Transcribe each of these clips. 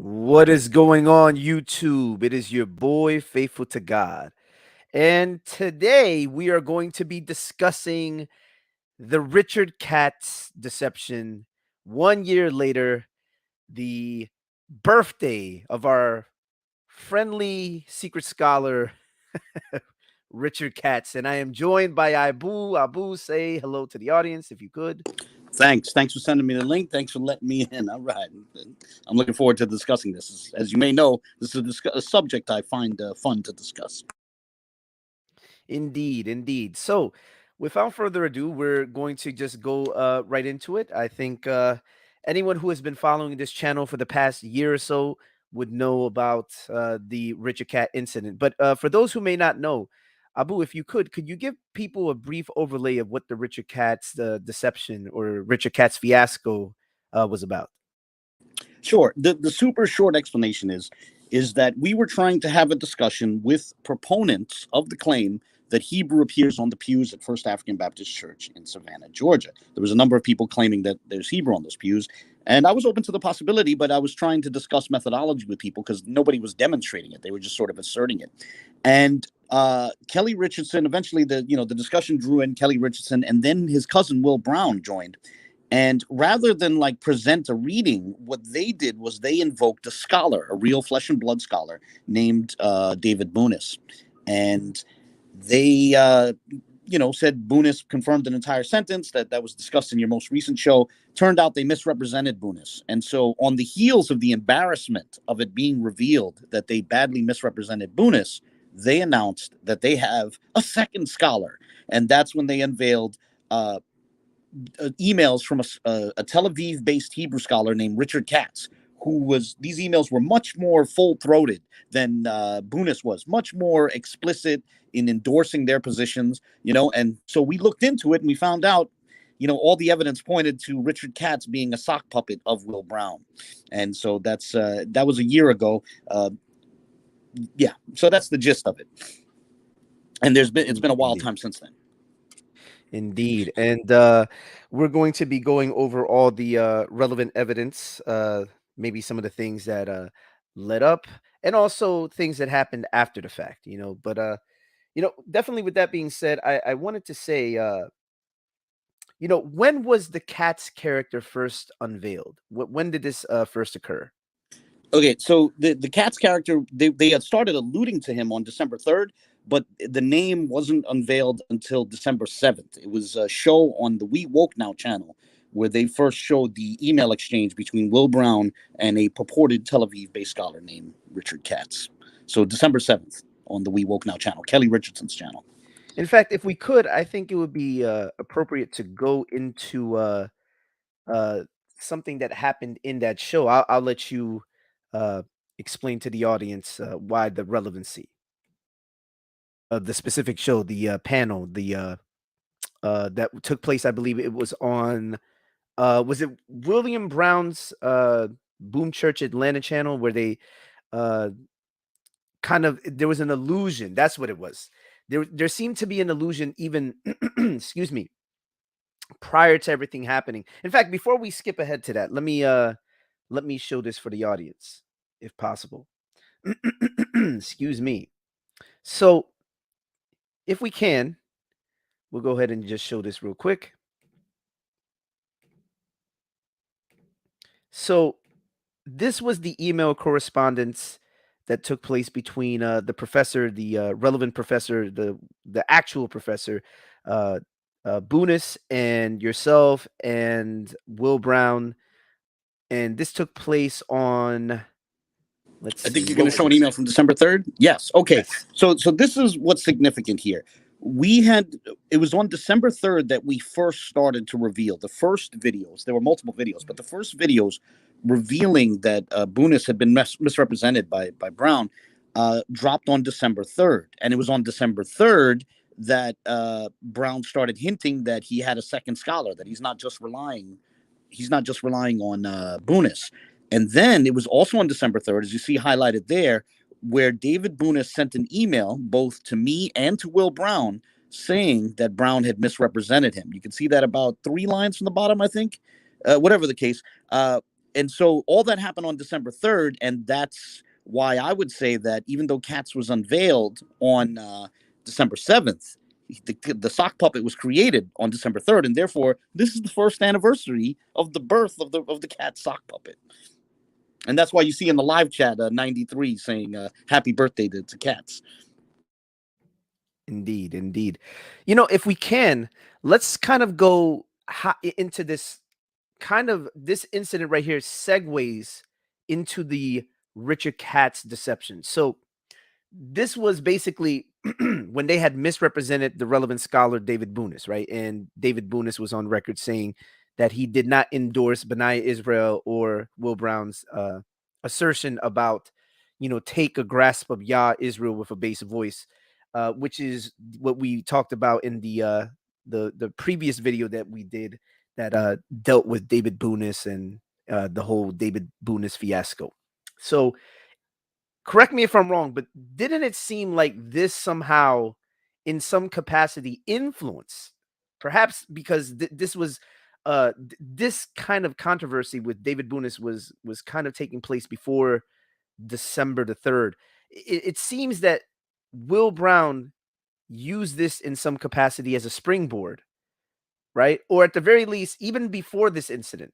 What is going on, YouTube? It is your boy, Faithful to God. And today we are going to be discussing the Richard Katz deception 1 year later, the birthday of our friendly secret scholar, Richard Katz. And I am joined by Abu. Abu, say hello to the audience if you could. Thanks for sending me the link. Thanks for letting me in. All right. I'm looking forward to discussing this. As you may know, this is a subject I find fun to discuss. Indeed, indeed. So, without further ado, we're going to just go right into it. I think anyone who has been following this channel for the past year or so would know about the Richard Cat incident. But for those who may not know, Abu, if you could you give people a brief overlay of what the Richard Katz deception or Richard Katz fiasco was about? Sure. The super short explanation is that we were trying to have a discussion with proponents of the claim that Hebrew appears on the pews at First African Baptist Church in Savannah, Georgia. There was a number of people claiming that there's Hebrew on those pews, and I was open to the possibility, but I was trying to discuss methodology with people because nobody was demonstrating it; they were just sort of asserting it. And Kelly Richardson, eventually, the discussion drew in Kelly Richardson, and then his cousin Will Brown joined. And rather than like present a reading, what they did was they invoked a scholar, a real flesh and blood scholar named David Bunis. And they, said Bunis confirmed an entire sentence that was discussed in your most recent show. Turned out they misrepresented Bunis. And so on the heels of the embarrassment of it being revealed that they badly misrepresented Bunis, they announced that they have a second scholar. And that's when they unveiled emails from a Tel Aviv-based Hebrew scholar named Richard Katz, these emails were much more full-throated than Bunis was, much more explicit in endorsing their positions, and so we looked into it and we found out, all the evidence pointed to Richard Katz being a sock puppet of Will Brown. And so that was a year ago. Yeah, so that's the gist of it. And it's been a wild time since then. Indeed. And we're going to be going over all the relevant evidence, maybe some of the things that led up, and also things that happened after the fact, But, definitely with that being said, I wanted to say, when was the Cat's character first unveiled? When did this first occur? Okay, so the Cat's character, they had started alluding to him on December 3rd, but the name wasn't unveiled until December 7th. It was a show on the We Woke Now channel where they first showed the email exchange between Will Brown and a purported Tel Aviv-based scholar named Richard Katz. So December 7th on the We Woke Now channel, Kelly Richardson's channel. In fact, if we could, I think it would be appropriate to go into uh, something that happened in that show. I'll let you uh, explain to the audience why the relevancy of the specific show, the panel, the that took place. I believe it was on. Was it William Brown's Boom Church Atlanta channel where they uh, kind of there was an illusion. That's what it was. There seemed to be an illusion even excuse me, prior to everything happening. In fact, before we skip ahead to that, let me show this for the audience if possible. Excuse me. So, if we can, we'll go ahead and just show this real quick. So, this was the email correspondence that took place between the professor, the relevant professor, the actual professor, uh, Bunis, and yourself and Will Brown, and this took place on. Let's see. I think you're going to show an email from December 3rd. Yes. Okay. Yes. So this is what's significant here. It was on December 3rd that we first started to reveal the first videos. There were multiple videos, but the first videos revealing that Bunis had been misrepresented by Brown dropped on December 3rd. And it was on December 3rd that Brown started hinting that he had a second scholar, that he's not just relying on Bunis. And then it was also on December 3rd, as you see highlighted there, where David Bunis sent an email both to me and to Will Brown saying that Brown had misrepresented him. You can see that about 3 lines from the bottom, I think. Whatever the case, And so all that happened on December 3rd, and that's why I would say that even though Katz was unveiled on December 7th, the sock puppet was created on December 3rd, and therefore this is the first anniversary of the birth of the Katz sock puppet. And that's why you see in the live chat 93 saying happy birthday to Katz. Indeed, indeed. You know, if we can, let's kind of go into this this incident right here segues into the Richard Katz deception. So this was basically when they had misrepresented the relevant scholar David Bunis, right? And David Bunis was on record saying that he did not endorse Benaiah Israel or Will Brown's assertion about, take a grasp of Yah Israel with a bass voice, which is what we talked about in the previous video that we did that dealt with David Bunis and the whole David Bunis fiasco. So correct me if I'm wrong, but didn't it seem like this somehow, in some capacity, influence, perhaps because this was this kind of controversy with David Bunis was kind of taking place before December the 3rd. It seems that Will Brown used this in some capacity as a springboard, right? Or at the very least, even before this incident,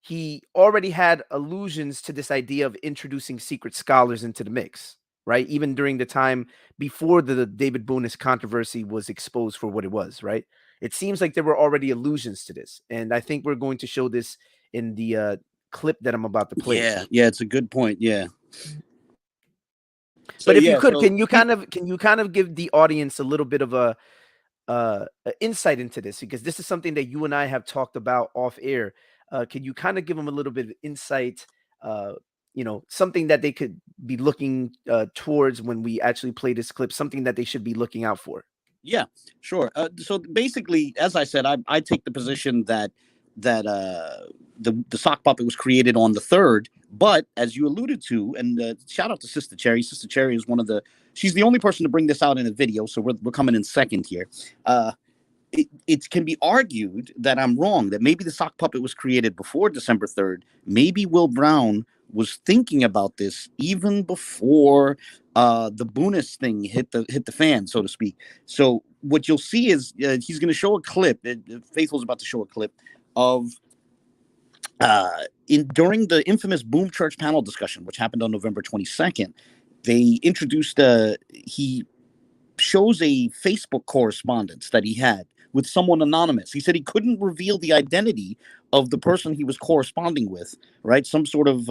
he already had allusions to this idea of introducing secret scholars into the mix, right? Even during the time before the David Bunis controversy was exposed for what it was, right? It seems like there were already allusions to this. And I think we're going to show this in the clip that I'm about to play. Yeah, it's a good point. Yeah. So But if you yeah, could, so can you kind of give the audience a little bit of a insight into this, because this is something that you and I have talked about off air. Can you kind of give them a little bit of insight? Something that they could be looking towards when we actually play this clip, something that they should be looking out for. Yeah, sure. So basically, as I said, I take the position that the sock puppet was created on the 3rd, but as you alluded to, and shout out to Sister Cherry. Sister Cherry is she's the only person to bring this out in a video, so we're coming in second here. It can be argued that I'm wrong, that maybe the sock puppet was created before December 3rd. Maybe Will Brown was thinking about this even before the Bunis thing hit the fan, so to speak. So what you'll see is he's going to show a clip. Faithful's about to show a clip of during the infamous Boom Church panel discussion, which happened on November 22nd. They introduced he shows a Facebook correspondence that he had with someone anonymous. He said he couldn't reveal the identity of the person he was corresponding with, right? Some sort of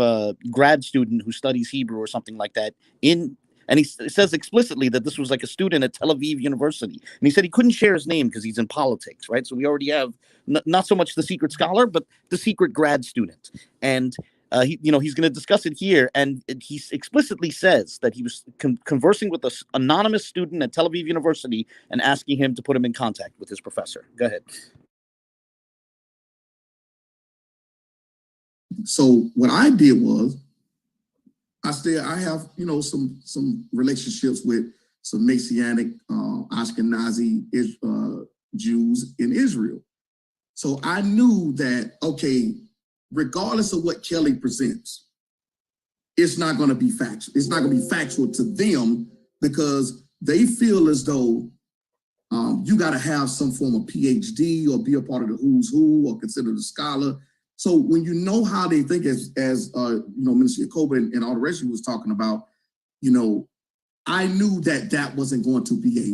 grad student who studies Hebrew or something like that. And he says explicitly that this was like a student at Tel Aviv University. And he said he couldn't share his name because he's in politics, right? So we already have not so much the secret scholar, but the secret grad student. And he's going to discuss it here, and he explicitly says that he was conversing with an anonymous student at Tel Aviv University and asking him to put him in contact with his professor. Go ahead. So what I did was, I have some relationships with some Messianic Ashkenazi Jews in Israel. So I knew that, okay, regardless of what Kelly presents, it's not going to be factual. It's not going to be factual to them because they feel as though you got to have some form of PhD or be a part of the who's who or considered a scholar. So when you know how they think, as Minister Jacoba and all the rest of you was talking about, I knew that that wasn't going to be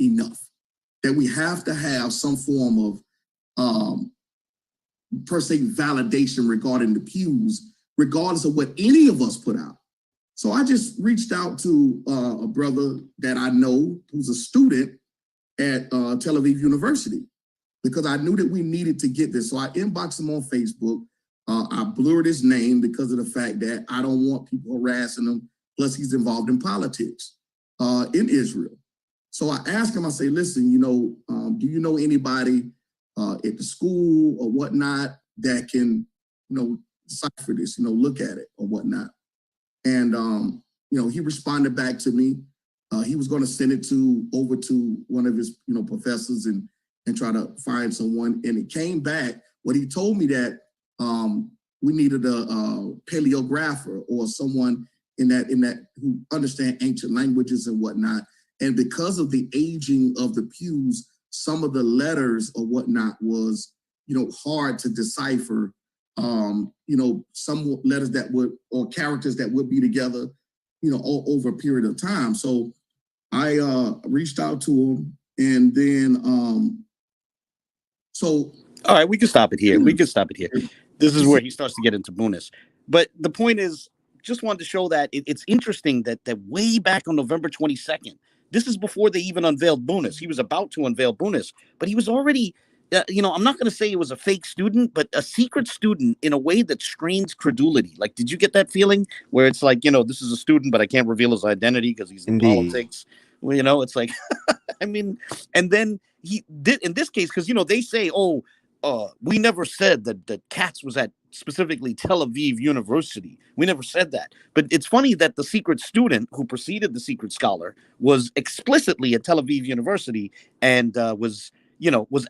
enough. That we have to have some form of per se validation regarding the pews, regardless of what any of us put out. So I just reached out to a brother that I know who's a student at Tel Aviv University, because I knew that we needed to get this. So I inboxed him on Facebook. I blurred his name because of the fact that I don't want people harassing him. Plus he's involved in politics in Israel. So I asked him, I say, listen, do you know anybody at the school or whatnot that can, decipher this, look at it or whatnot. And, he responded back to me. He was going to send it over to one of his, professors and try to find someone. And it came back. What he told me that we needed a paleographer or someone in that who understand ancient languages and whatnot. And because of the aging of the pews, some of the letters or whatnot was, hard to decipher. Some letters that would, or characters that would be together, over a period of time. So I reached out to him, and then so. All right, we can stop it here. This is where he starts to get into Bunis. But the point is, just wanted to show that it's interesting that way back on November 22nd, this is before they even unveiled Bunis. He was about to unveil Bunis, but he was already, I'm not going to say it was a fake student, but a secret student in a way that strains credulity. Like, did you get that feeling where it's like, this is a student, but I can't reveal his identity because he's in politics? Well, it's like, I mean, and then he did in this case, because, they say, we never said that Katz was at specifically Tel Aviv University. We never said that. But it's funny that the secret student who preceded the secret scholar was explicitly at Tel Aviv University and was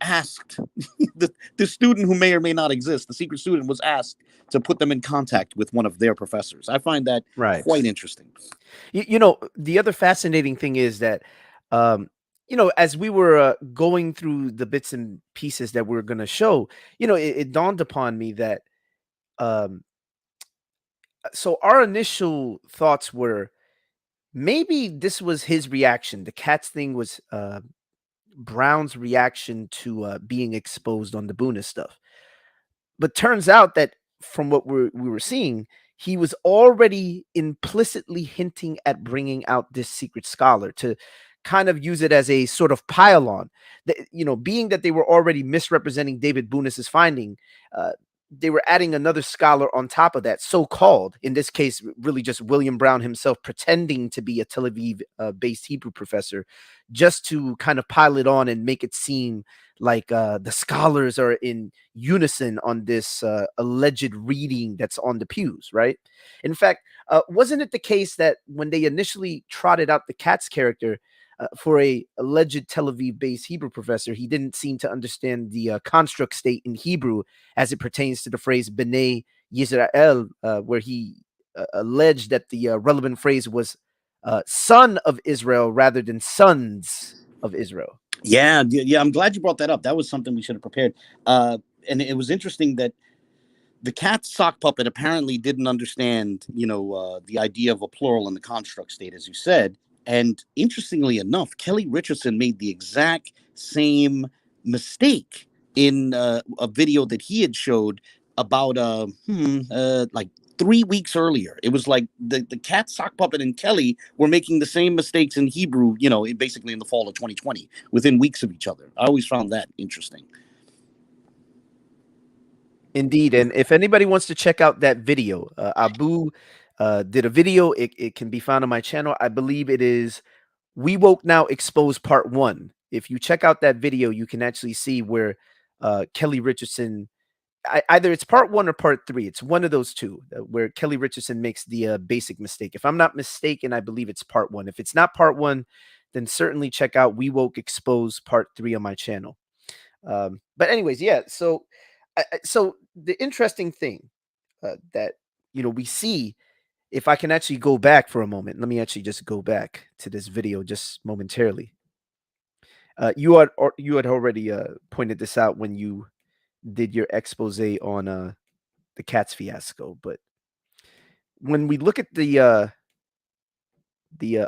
asked, the student who may or may not exist, the secret student was asked to put them in contact with one of their professors. I find that quite interesting. The other fascinating thing is that, as we were going through the bits and pieces that we're going to show, it dawned upon me that, so our initial thoughts were maybe this was his reaction. The Katz thing was Brown's reaction to being exposed on the Bunis stuff. But turns out that from what we were seeing, he was already implicitly hinting at bringing out this secret scholar to kind of use it as a sort of pile-on. Being that they were already misrepresenting David Bunis's finding, they were adding another scholar on top of that, so-called, in this case, really just William Brown himself pretending to be a Tel Aviv-based Hebrew professor, just to kind of pile it on and make it seem like the scholars are in unison on this alleged reading that's on the pews, right? In fact, wasn't it the case that when they initially trotted out the Katz character, for a alleged Tel Aviv-based Hebrew professor, he didn't seem to understand the construct state in Hebrew as it pertains to the phrase B'nai Yisrael, where he alleged that the relevant phrase was son of Israel rather than sons of Israel. Yeah, I'm glad you brought that up. That was something we should have prepared. And it was interesting that the Katz sock puppet apparently didn't understand, the idea of a plural in the construct state, as you said. And interestingly enough, Kelly Richardson made the exact same mistake in a video that he had showed about like 3 weeks earlier. It was like the Katz sock puppet and Kelly were making the same mistakes in Hebrew, basically in the fall of 2020, within weeks of each other. I always found that interesting. Indeed. And if anybody wants to check out that video, Abu did a video. It can be found on my channel. I believe it is We Woke Now Exposed Part 1. If you check out that video, you can actually see where Kelly Richardson, either it's Part 1 or Part 3. It's one of those two where Kelly Richardson makes the basic mistake. If I'm not mistaken, I believe it's Part 1. If it's not Part 1, then certainly check out We Woke Exposed Part 3 on my channel. But anyways, yeah. So the interesting thing that, we see, if I can actually go back for a moment, let me actually just go back to this video just momentarily. You had already pointed this out when you did your expose on the Katz fiasco, but when we look at the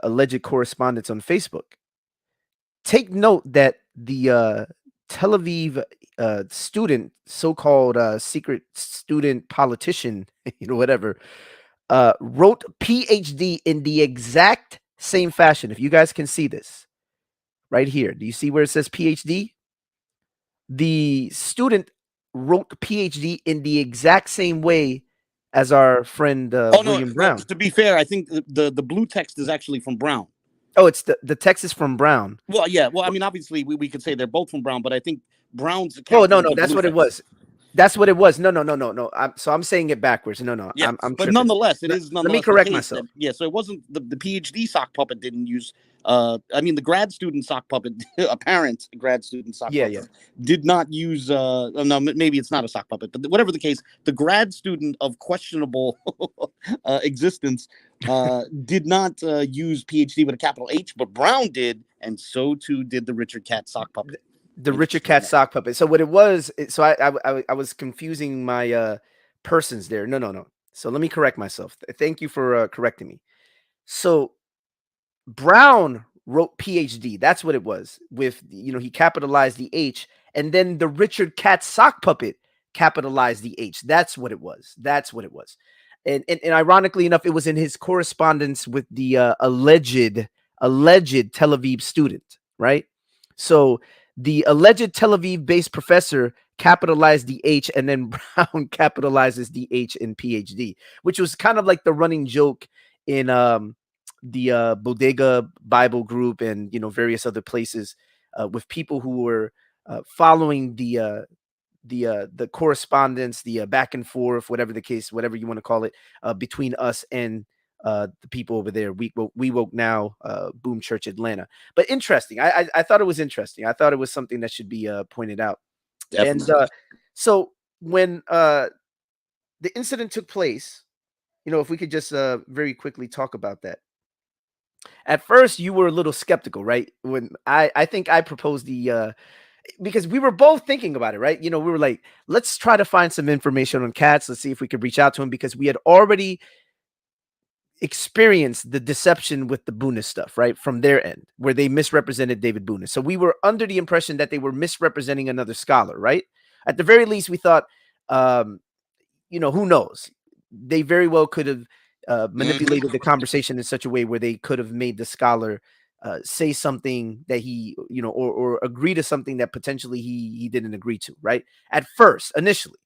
alleged correspondence on Facebook, take note that the Tel Aviv student, so-called secret student politician, whatever, wrote PhD in the exact same fashion. If you guys can see this right here, do you see where it says PhD? The student wrote PhD in the exact same way as our friend William Brown. To be fair, I think the blue text is actually from Brown. Oh, it's the text is from Brown. Well, yeah. Well, I mean, obviously we could say they're both from Brown, but I think Brown's. Oh, no, that's what it was. That's what it was. No. I'm saying it backwards. No. Yeah, I'm but tripping. nonetheless, it Let, is let me nonetheless the correct case that myself. so it wasn't the PhD sock puppet didn't use. I mean, the grad student sock puppet, apparent grad student sock Yeah, puppet, did not use. No, maybe it's not a sock puppet, but whatever the case, the grad student of questionable existence did not use PhD with a capital H, but Brown did, and so too did the Richard Katz sock puppet. The Richard Interesting Katz enough. sock puppet. So what it was, so I was confusing my persons there. No. So let me correct myself. Thank you for correcting me. So Brown wrote PhD. That's what it was. With he capitalized the H, and then the Richard Katz sock puppet capitalized the H. That's what it was. And ironically enough, it was in his correspondence with the alleged Tel Aviv student, right? So the alleged Tel Aviv based professor capitalized the H, and then Brown capitalizes the H in PhD, which was kind of like the running joke in the Bodega Bible group and various other places with people who were following the correspondence, the back and forth, whatever the case, whatever you want to call it, between us and the people over there. We woke now, Boom Church Atlanta. But interesting. I thought it was interesting. I thought it was something that should be pointed out. And Definitely. so when the incident took place, if we could just very quickly talk about that. At first, you were a little skeptical, right? When I think I proposed the because we were both thinking about it, right? We were like, let's try to find some information on Katz. Let's see if we could reach out to him because we had already experienced the deception with the Bunis stuff, right? From their end, where they misrepresented David Bunis. So we were under the impression that they were misrepresenting another scholar, right? At the very least, we thought, who knows? They very well could have manipulated the conversation in such a way where they could have made the scholar say something that he, or agree to something that potentially he didn't agree to, right? At first, initially.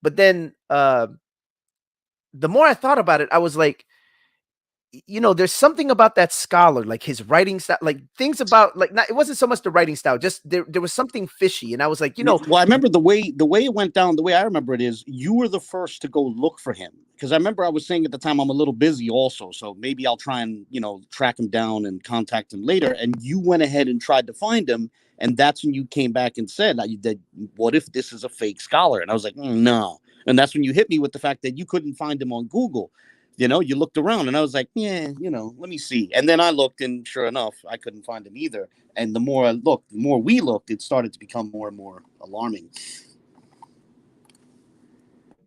But then the more I thought about it, I was like, there's something about that scholar, like his writing style, like things about like not, it wasn't so much the writing style, just there was something fishy. And I was like, Well, I remember the way it went down. The way I remember it is you were the first to go look for him because I remember I was saying at the time I'm a little busy also, so maybe I'll try and track him down and contact him later. And you went ahead and tried to find him, and that's when you came back and said that what if this is a fake scholar? And I was like, no. And that's when you hit me with the fact that you couldn't find him on Google. You looked around, and I was like, yeah, let me see. And then I looked, and sure enough, I couldn't find him either. And the more I looked, the more we looked, it started to become more and more alarming.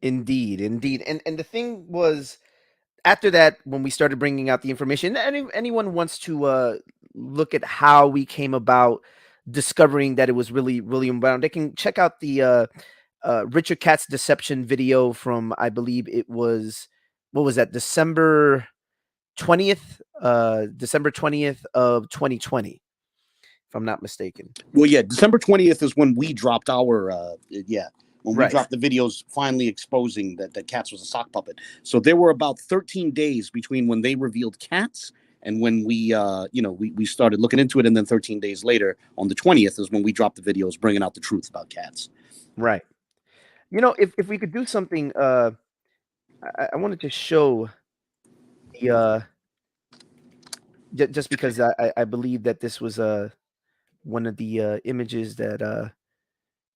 Indeed. And the thing was, after that, when we started bringing out the information, anyone wants to look at how we came about discovering that it was really William Brown, they can check out the Richard Katz deception video from, I believe it was, what was that, December 20th, December 20th of 2020, if I'm not mistaken. Well, yeah, December 20th is when we dropped our when we Right. dropped the videos finally exposing that Katz was a sock puppet. So there were about 13 days between when they revealed Katz and when we we started looking into it, and then 13 days later on the 20th is when we dropped the videos bringing out the truth about Katz. Right. If we could do something, I wanted to show the just because I believe that this was one of the images that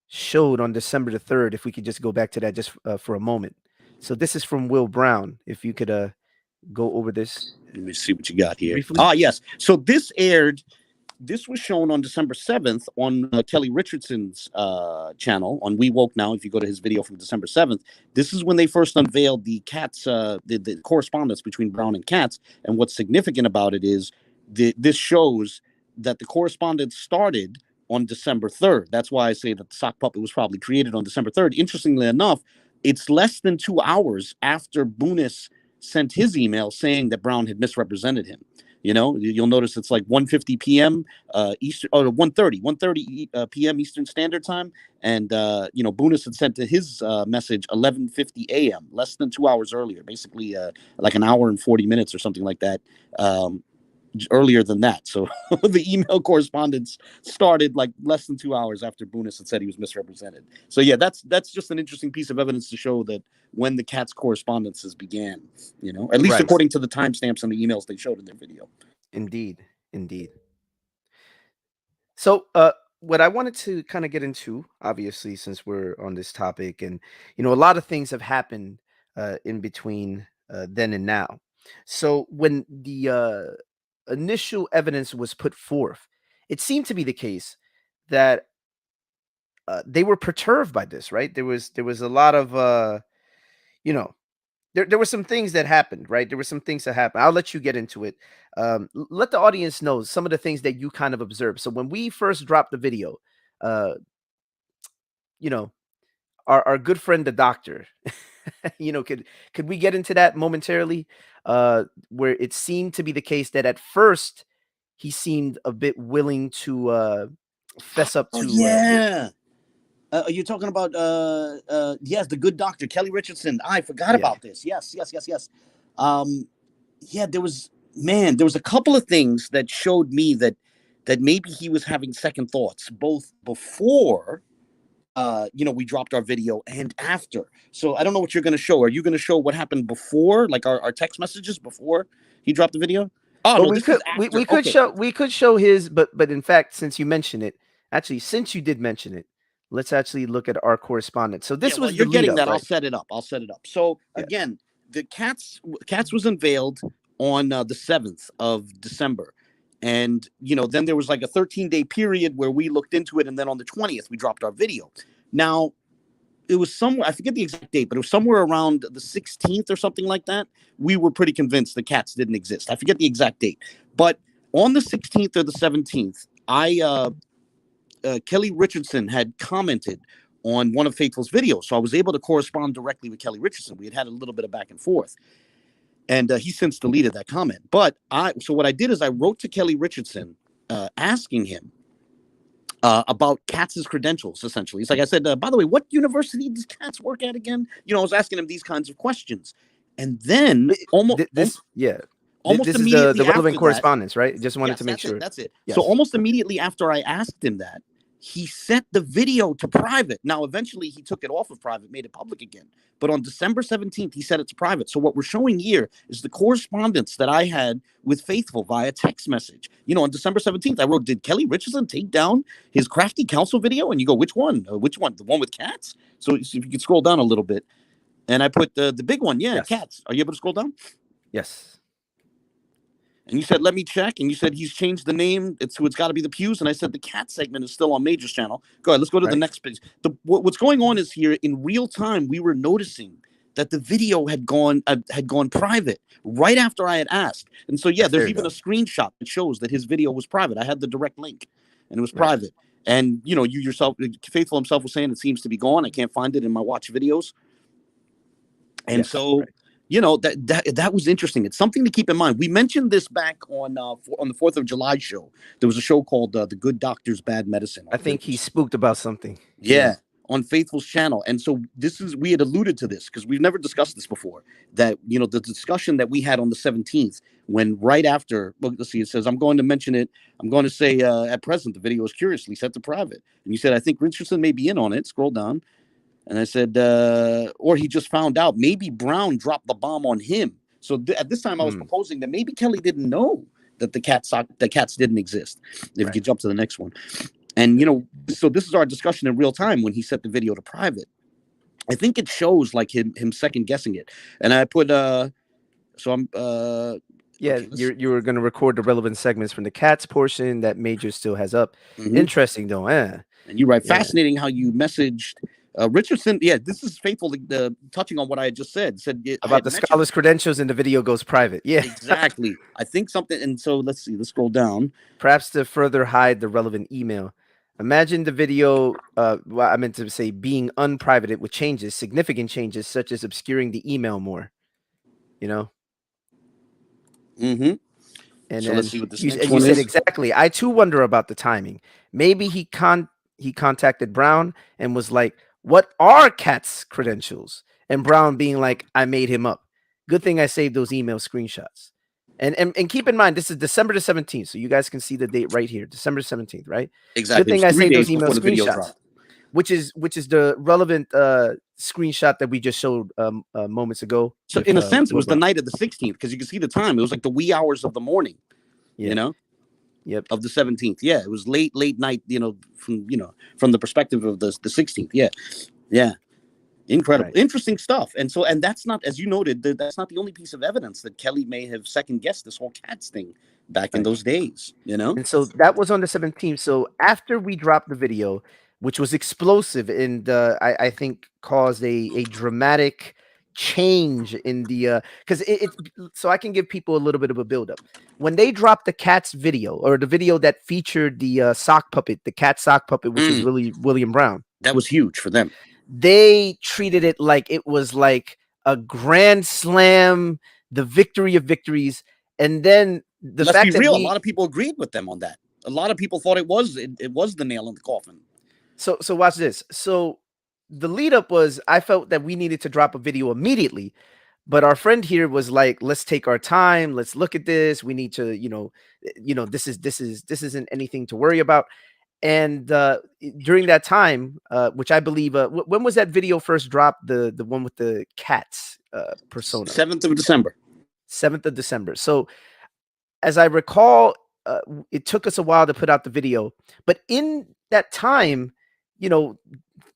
showed on December the 3rd. If we could just go back to that just for a moment. So this is from Will Brown. If you could go over this. Let me see what you got here. Briefly. Yes. So this was shown on December 7th on Kelly Richardson's channel on We Woke Now. If you go to his video from December 7th, this is when they first unveiled the Katz, the correspondence between Brown and Katz. And what's significant about it is this shows that the correspondence started on December 3rd. That's why I say that the sock puppet was probably created on December 3rd. Interestingly enough, it's less than 2 hours after Bunis sent his email saying that Brown had misrepresented him. You'll notice it's like 1:50 p.m. Eastern, or 1:30 p.m. Eastern Standard Time, and Bunis had sent to his message 11:50 a.m. less than 2 hours earlier, basically like an hour and 40 minutes or something like that. earlier than that. So the email correspondence started like less than 2 hours after Bunis had said he was misrepresented. So yeah, that's just an interesting piece of evidence to show that when the Katz correspondences began, at least Right. according to the timestamps and the emails they showed in their video. Indeed. Indeed. So, what I wanted to kind of get into, obviously, since we're on this topic, and a lot of things have happened in between then and now. So, when the initial evidence was put forth, it seemed to be the case that they were perturbed by this, right? There was a lot of you know there were some things that happened, right? There were some things that happened. I'll let you get into it. Let the audience know some of the things that you kind of observed. So when we first dropped the video, uh, you know, our good friend the doctor, could we get into that momentarily? Where it seemed to be the case that at first he seemed a bit willing to fess up Oh to yeah. You're talking about yes, the good doctor, Kelly Richardson. I forgot yeah. about this. Yes. Yeah, there was a couple of things that showed me that maybe he was having second thoughts, both before we dropped our video and after. So I don't know what you're gonna show. Are you gonna show what happened before, like our text messages before he dropped the video? Oh Well, no, this is after. Okay. we could show his, but in fact, since you mentioned it, actually, since you did mention it, let's actually look at our correspondence. So Yeah, this well, was the you're lead getting up, that. I'll right? set it up. So Yeah. again, the Katz was unveiled on the 7th of December, and then there was like a 13-day period where we looked into it, and then on the 20th we dropped our video. Now it was somewhere, I forget the exact date, but it was somewhere around the 16th or something like that. We were pretty convinced the Katz didn't exist. I forget the exact date, but on the 16th or the 17th, Kelly Richardson had commented on one of Faithful's videos, so I was able to correspond directly with Kelly Richardson. We had a little bit of back and forth, and he since deleted that comment. But so what I did is I wrote to Kelly Richardson, asking him about Katz's credentials. Essentially, it's like I said, by the way, what university does Katz work at again? I was asking him these kinds of questions, and then almost This is immediately the relevant after that, correspondence, right? Just wanted yes, to make sure. that's it. Yes. So almost immediately after I asked him that, he set the video to private. Now, eventually he took it off of private, made it public again. But on December 17th, he set it to private. So what we're showing here is the correspondence that I had with Faithful via text message. On December 17th, I wrote, did Kelly Richardson take down his Crafty Council video? And you go, which one? Which one? The one with Katz? So if you could scroll down a little bit. And I put the big one. Yeah, Yes. Katz. Are you able to scroll down? Yes. And you said, let me check. And you said, he's changed the name. It's got to be the Pews. And I said, the Katz segment is still on Major's channel. Go ahead. Let's go to the next page. What's going on is here in real time, we were noticing that the video had gone private right after I had asked. And so, yeah, there's even a screenshot that shows that his video was private. I had the direct link and it was private. And, you yourself, Faithful himself was saying it seems to be gone. I can't find it in my watch videos. And that was interesting. It's something to keep in mind. We mentioned this back on the 4th of July show. There was a show called The Good Doctor's Bad Medicine. I think he spooked about something. Yeah, on Faithful's channel. And so we had alluded to this because we've never discussed this before, that, the discussion that we had on the 17th, when right after, look, let's see, it says, I'm going to mention it. I'm going to say at present, the video is curiously set to private. And you said, I think Richardson may be in on it. Scroll down. And I said, or he just found out maybe Brown dropped the bomb on him. So at this time, I was proposing that maybe Kelly didn't know that the Katz didn't exist. If you could jump to the next one. And, so this is our discussion in real time when he set the video to private. I think it shows like him second guessing it. And I put, so I'm, yeah, okay, you were going to record the relevant segments from the Katz portion that Major still has up. Interesting, though. And you write, fascinating how you messaged Richardson. Yeah, this is Faithful touching on what I had just said about the scholar's credentials, and the video goes private. Yeah, exactly. I think something. And so let's see. Let's scroll down. Perhaps to further hide the relevant email. Imagine the video. Well, I meant to say being unprivated with changes, significant changes, such as obscuring the email more. And so let's see what this you next one said is. Exactly. I too wonder about the timing. Maybe he contacted Brown and was like, "What are Katz credentials?" And Brown being like, "I made him up." Good thing I saved those email screenshots. And keep in mind, this is December the 17th, so you guys can see the date right here, December 17th, right? Good Exactly. It thing was I 3 saved those days email before the video screenshots, dropped. which is the relevant screenshot that we just showed moments ago. So with, in a sense, it Will was the Brown. night of the 16th because you can see the time. It was like the wee hours of the morning, Yeah. you know, Yep. of the 17th. Yeah, it was late night, from the perspective of the 16th. Yeah, yeah. Incredible, Right. interesting stuff. And that's not, as you noted, that's not the only piece of evidence that Kelly may have second guessed this whole Katz thing back in Right. those days. And so that was on the 17th. So after we dropped the video, which was explosive and I think caused a dramatic change in the because so I can give people a little bit of a buildup. When they dropped the Katz video, or the video that featured the sock puppet, the cat sock puppet, which is really William Brown, that was huge for them. They treated it like it was like a grand slam, the victory of victories. And then the Let's be fact that real, a lot of people agreed with them on that. A lot of people thought it was the nail in the coffin. So watch this. So the lead up was, I felt that we needed to drop a video immediately, but our friend here was like, let's take our time, let's look at this. We need to, this isn't anything to worry about. And during that time, which I believe, when was that video first dropped? The one with the cats persona. 7th of December. 7th of December. So as I recall, it took us a while to put out the video, but in that time,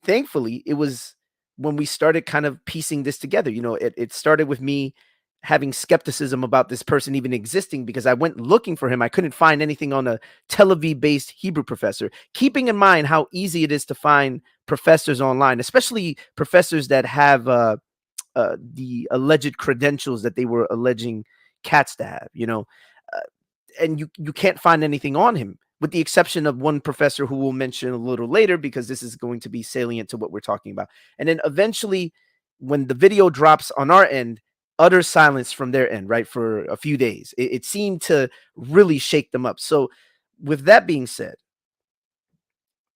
thankfully, it was when we started kind of piecing this together. It started with me having skepticism about this person even existing, because I went looking for him. I couldn't find anything on a Tel Aviv-based Hebrew professor, keeping in mind how easy it is to find professors online, especially professors that have the alleged credentials that they were alleging Katz to have, and you can't find anything on him, with the exception of one professor who we'll mention a little later, because this is going to be salient to what we're talking about. And then eventually, when the video drops on our end, utter silence from their end, right, for a few days. It seemed to really shake them up. So with that being said,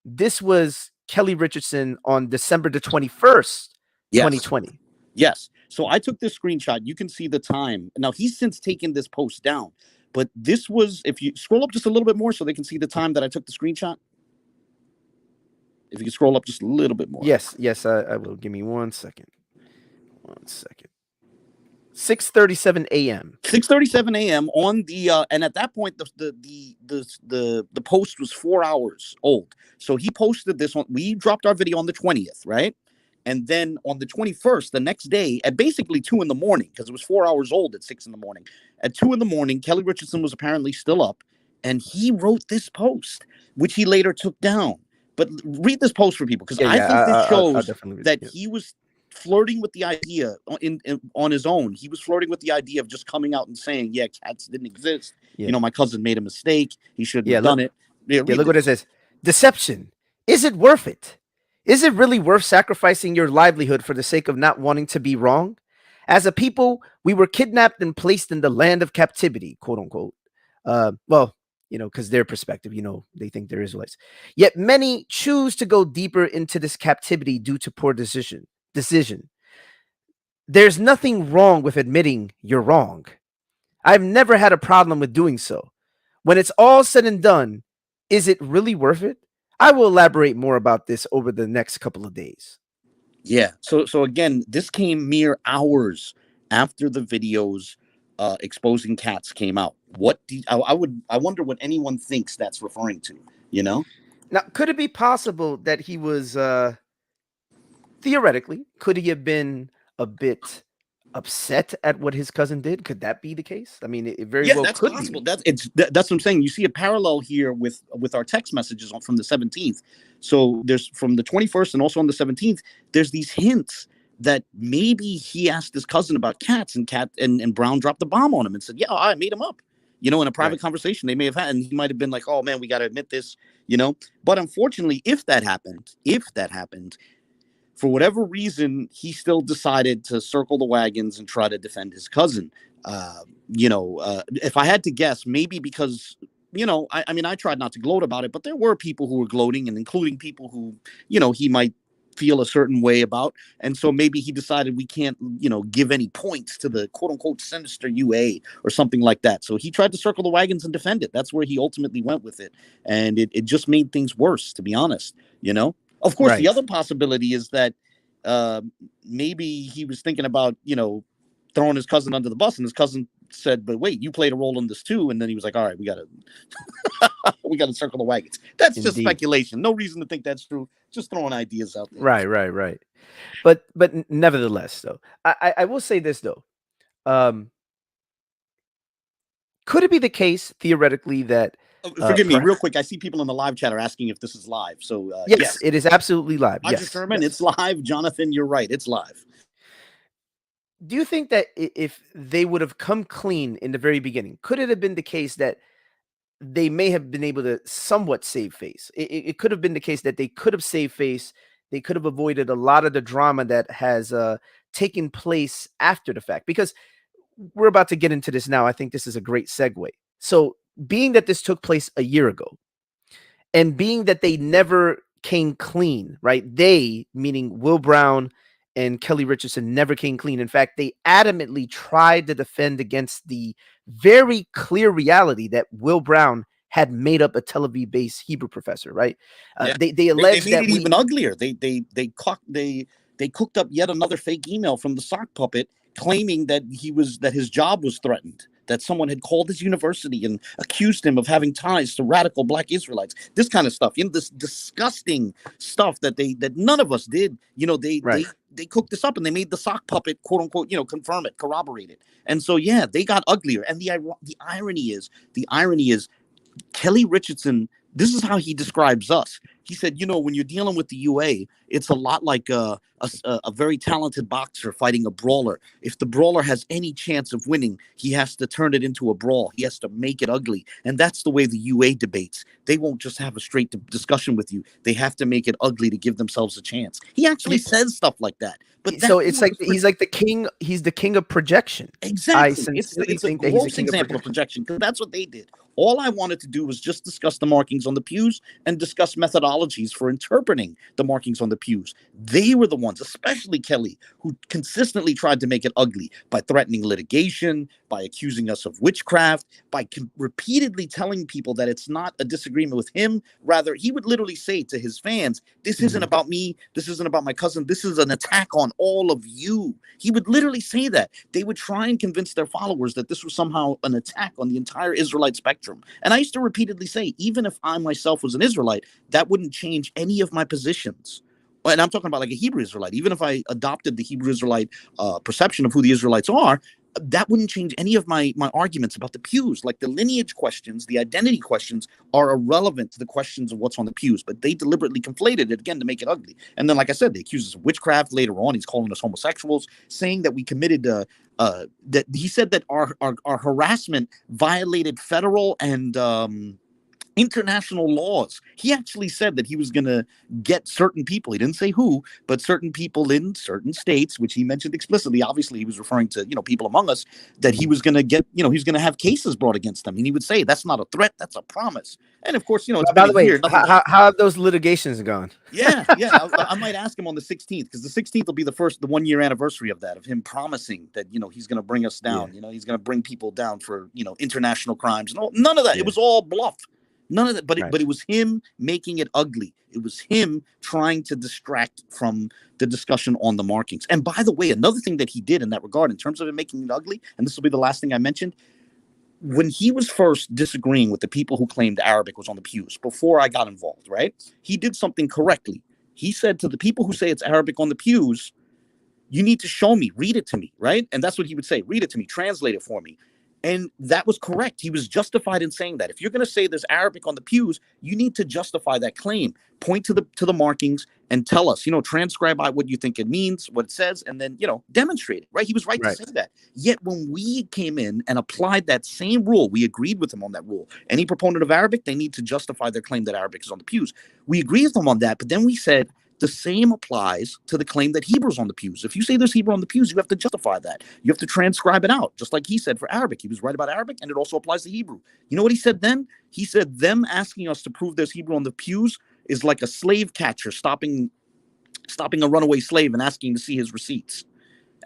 this was Kelly Richardson on December the 21st, 2020. Yes. So I took this screenshot. You can see the time. Now, he's since taken this post down, but this was, if you scroll up just a little bit more so they can see the time that I took the screenshot. If you can scroll up just a little bit more. Yes, I will. Give me 1 second. 1 second. 6:37 a.m. 6:37 a.m. on the and at that point the post was 4 hours old. So he posted this on. We dropped our video on the 20th, right? And then on the 21st, the next day, at basically 2 in the morning, because it was 4 hours old at 6 in the morning. At 2 in the morning, Kelly Richardson was apparently still up, and he wrote this post, which he later took down. But read this post for people, because I think this shows that he was flirting with the idea on his own. He was flirting with the idea of just coming out and saying, yeah, Katz didn't exist. My cousin made a mistake. He shouldn't have done it. Look what it says. Deception. Is it worth it? Is it really worth sacrificing your livelihood for the sake of not wanting to be wrong? As a people, we were kidnapped and placed in the land of captivity, quote unquote. Because their perspective, they think they're Israelites. Yet many choose to go deeper into this captivity due to poor decision. There's nothing wrong with admitting you're wrong. I've never had a problem with doing so. When it's all said and done, is it really worth it? I will elaborate more about this over the next couple of days. Yeah. So again, this came mere hours after the videos exposing Katz came out. I wonder what anyone thinks that's referring to, Now, could it be possible that he was theoretically, could he have been a bit upset at what his cousin did? Could that be the case? I mean, it very well that's could possible. be. That's what I'm saying. You see a parallel here with our text messages from the 17th. So there's from the 21st and also on the 17th, there's these hints that maybe he asked his cousin about Katz, and Brown dropped the bomb on him and said, yeah, I made him up. In a private conversation they may have had, and he might have been like, oh man, we got to admit this, But unfortunately, if that happened, for whatever reason, he still decided to circle the wagons and try to defend his cousin. If I had to guess, maybe because, I tried not to gloat about it, but there were people who were gloating, and including people who, he might feel a certain way about. And so maybe he decided we can't, give any points to the quote unquote sinister UA or something like that. So he tried to circle the wagons and defend it. That's where he ultimately went with it. And it just made things worse, to be honest. Of course, the Right. other possibility is that maybe he was thinking about, throwing his cousin under the bus, and his cousin said, but wait, you played a role in this too. And then he was like, all right, we gotta circle the wagons. That's just Indeed. speculation. No reason to think that's true. Just throwing ideas out there. Right. But nevertheless, though, I will say this though. Could it be the case theoretically that Forgive me, real quick. I see people in the live chat are asking if this is live. So yes, it is absolutely live. Roger Sherman, it's live. Jonathan, you're right. It's live. Do you think that if they would have come clean in the very beginning, could it have been the case that they may have been able to somewhat save face? It could have been the case that they could have saved face. They could have avoided a lot of the drama that has taken place after the fact, because we're about to get into this now. I think this is a great segue. So being that this took place a year ago, and being that they never came clean, right? They, meaning Will Brown and Kelly Richardson, never came clean. In fact, they adamantly tried to defend against the very clear reality that Will Brown had made up a Tel Aviv-based Hebrew professor, right? They alleged they made it even uglier. They cooked up yet another fake email from the sock puppet claiming that his job was threatened, that someone had called his university and accused him of having ties to radical Black Israelites. This kind of stuff, this disgusting stuff that none of us did. They cooked this up and they made the sock puppet, quote unquote, confirm it, corroborate it. And so they got uglier. And the irony is Kelly Richardson, this is how he describes us. He said, when you're dealing with the UA, it's a lot like a very talented boxer fighting a brawler. If the brawler has any chance of winning, he has to turn it into a brawl. He has to make it ugly. And that's the way the UA debates. They won't just have a straight discussion with you. They have to make it ugly to give themselves a chance. He actually says stuff like that. But so it's like he's like the king. He's the king of projection. Exactly. It's a gross example of projection, because that's what they did. All I wanted to do was just discuss the markings on the pews and discuss methodologies for interpreting the markings on the pews. They were the ones, especially Kelly, who consistently tried to make it ugly by threatening litigation, by accusing us of witchcraft, by repeatedly telling people that it's not a disagreement with him. Rather, he would literally say to his fans, this isn't about me. This isn't about my cousin. This is an attack on all of you. He would literally say that. They would try and convince their followers that this was somehow an attack on the entire Israelite spectrum. And I used to repeatedly say, even if I myself was an Israelite, that wouldn't change any of my positions. And I'm talking about like a Hebrew Israelite. Even if I adopted the Hebrew Israelite perception of who the Israelites are, that wouldn't change any of my arguments about the pews. Like the lineage questions, the identity questions are irrelevant to the questions of what's on the pews, but they deliberately conflated it again to make it ugly. And then, like I said, they accused us of witchcraft. Later on, he's calling us homosexuals, saying that we committed that he said that our harassment violated federal and international laws. He actually said that he was going to get certain people. He didn't say who, but certain people in certain states, which he mentioned explicitly. Obviously, he was referring to, people among us, that he was going to get, he's going to have cases brought against them. And he would say, that's not a threat, that's a promise. And of course, it's by the way, how have those litigations gone? Yeah. I might ask him on the 16th, because the 16th will be the 1 year anniversary of that, of him promising that, he's going to bring us down. Yeah. He's going to bring people down for, international crimes and all. None of that. Yeah. It was all bluff. None of that, but it was him making it ugly. It was him trying to distract from the discussion on the markings. And by the way, another thing that he did in that regard, in terms of it making it ugly, and this will be the last thing I mentioned, when he was first disagreeing with the people who claimed Arabic was on the pews, before I got involved, right? He did something correctly. He said to the people who say it's Arabic on the pews, you need to show me, read it to me, right? And that's what he would say, read it to me, translate it for me. And that was correct. He was justified in saying that. If you're going to say there's Arabic on the pews, you need to justify that claim. Point to the markings and tell us, transcribe out what you think it means, what it says, and then, demonstrate it, right? He was right to say that. Yet when we came in and applied that same rule, we agreed with him on that rule. Any proponent of Arabic, they need to justify their claim that Arabic is on the pews. We agreed with them on that, but then we said, the same applies to the claim that Hebrew's on the pews. If you say there's Hebrew on the pews, you have to justify that. You have to transcribe it out, just like he said for Arabic. He was right about Arabic, and it also applies to Hebrew. You know what he said then? He said them asking us to prove there's Hebrew on the pews is like a slave catcher stopping stopping a runaway slave and asking to see his receipts,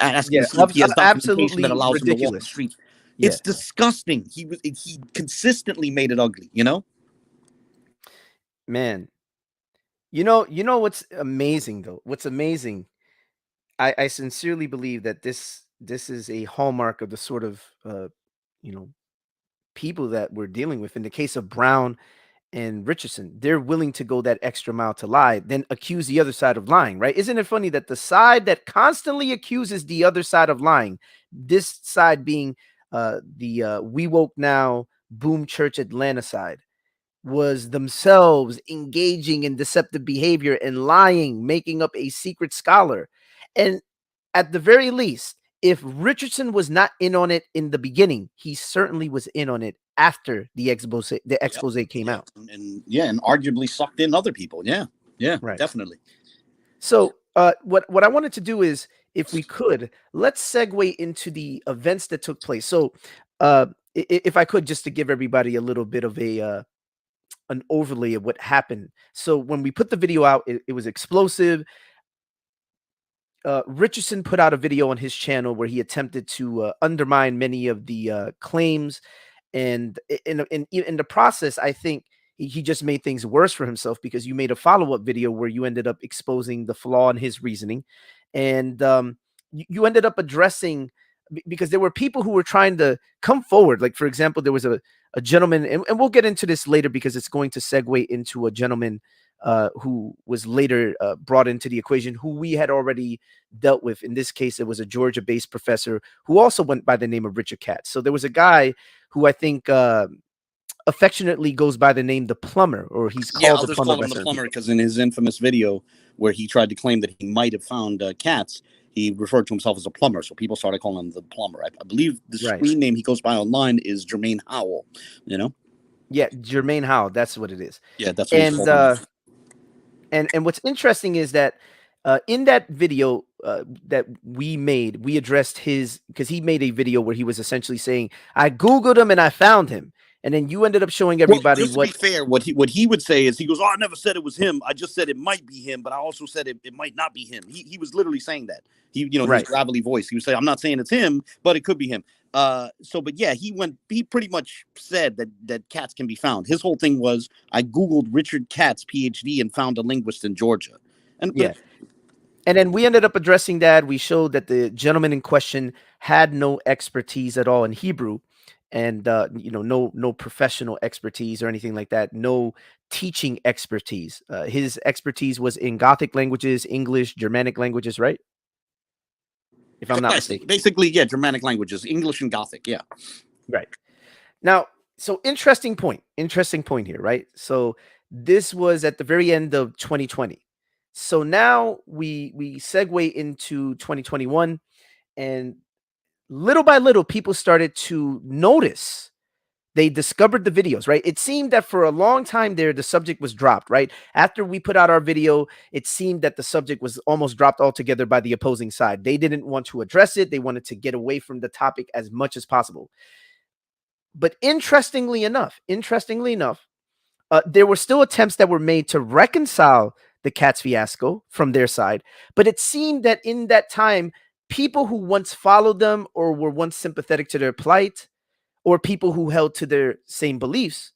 asking Yeah, to see if he has documentation that absolutely allows him to walk the ridiculous. streets. Yeah. It's disgusting. He consistently made it ugly, you know? Man, you know what's amazing though? What's amazing, I sincerely believe that this is a hallmark of the sort of you know, people that we're dealing with. In the case of Brown and Richardson, they're willing to go that extra mile to lie, then accuse the other side of lying, right? Isn't it funny that the side that constantly accuses the other side of lying, this side being the We Woke Now Boom Church Atlanta side, was themselves engaging in deceptive behavior and lying, making up a secret scholar. And at the very least, if Richardson was not in on it in the beginning, he certainly was in on it after the expose Yep. came Yeah. out. And arguably sucked in other people. Yeah. Yeah, Right. definitely. So what I wanted to do is, if we could, let's segue into the events that took place. So if I could, just to give everybody a little bit of a an overlay of what happened. So when we put the video out, it was explosive. Richardson put out a video on his channel where he attempted to undermine many of the claims, and in the process, I think he just made things worse for himself, because you made a follow up video where you ended up exposing the flaw in his reasoning, and you ended up addressing, because there were people who were trying to come forward. Like, for example, there was a gentleman, and we'll get into this later because it's going to segue into a gentleman who was later brought into the equation, who we had already dealt with. In this case, it was a Georgia-based professor who also went by the name of Richard Katz. So there was a guy who I think affectionately goes by the name the Plumber, or he's called I'll the just Plumber call by him the certain plumber people. because in his infamous video where he tried to claim that he might have found cats, he referred to himself as a plumber. So people started calling him the Plumber. I believe the Right. screen name he goes by online is Jermaine Howell, you know? Yeah, Jermaine Howell, that's what it is. Yeah, that's what he's And called. and what's interesting is that in that video that we made, we addressed his, because he made a video where he was essentially saying, I Googled him and I found him. And then you ended up showing Well, everybody just to be fair, what he would say is he goes, "Oh, I never said it was him. I just said it might be him, but I also said it might not be him." He was literally saying that. His Right. gravelly voice. He would say, "I'm not saying it's him, but it could be him." But yeah, he pretty much said that cats can be found. His whole thing was, I Googled Richard Katz, PhD, and found a linguist in Georgia. And Yeah. And then we ended up addressing that. We showed that the gentleman in question had no expertise at all in Hebrew, and no professional expertise or anything like that. No teaching expertise. His expertise was in Gothic languages, English, Germanic languages, right? If I'm not mistaken. Basically, yeah, Germanic languages, English and Gothic, yeah. Right. Now, so interesting point here, right? So this was at the very end of 2020. So now we segue into 2021, and little by little, people started to notice. They discovered the videos, right? It seemed that for a long time there, the subject was dropped, right? After we put out our video, it seemed that the subject was almost dropped altogether by the opposing side. They didn't want to address it. They wanted to get away from the topic as much as possible. But interestingly enough, there were still attempts that were made to reconcile the Katz fiasco from their side. But it seemed that in that time, people who once followed them or were once sympathetic to their plight, or people who held to their same beliefs,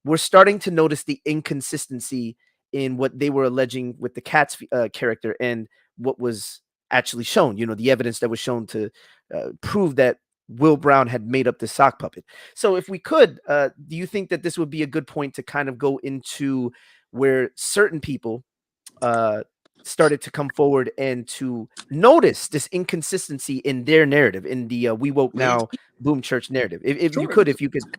were starting to notice the inconsistency in what they were alleging with the Katz character and what was actually shown. The evidence that was shown to prove that Will Brown had made up the sock puppet. So if we could, do you think that this would be a good point to kind of go into where certain people started to come forward and to notice this inconsistency in their narrative, in the We Woke Now Boom Church narrative? If you could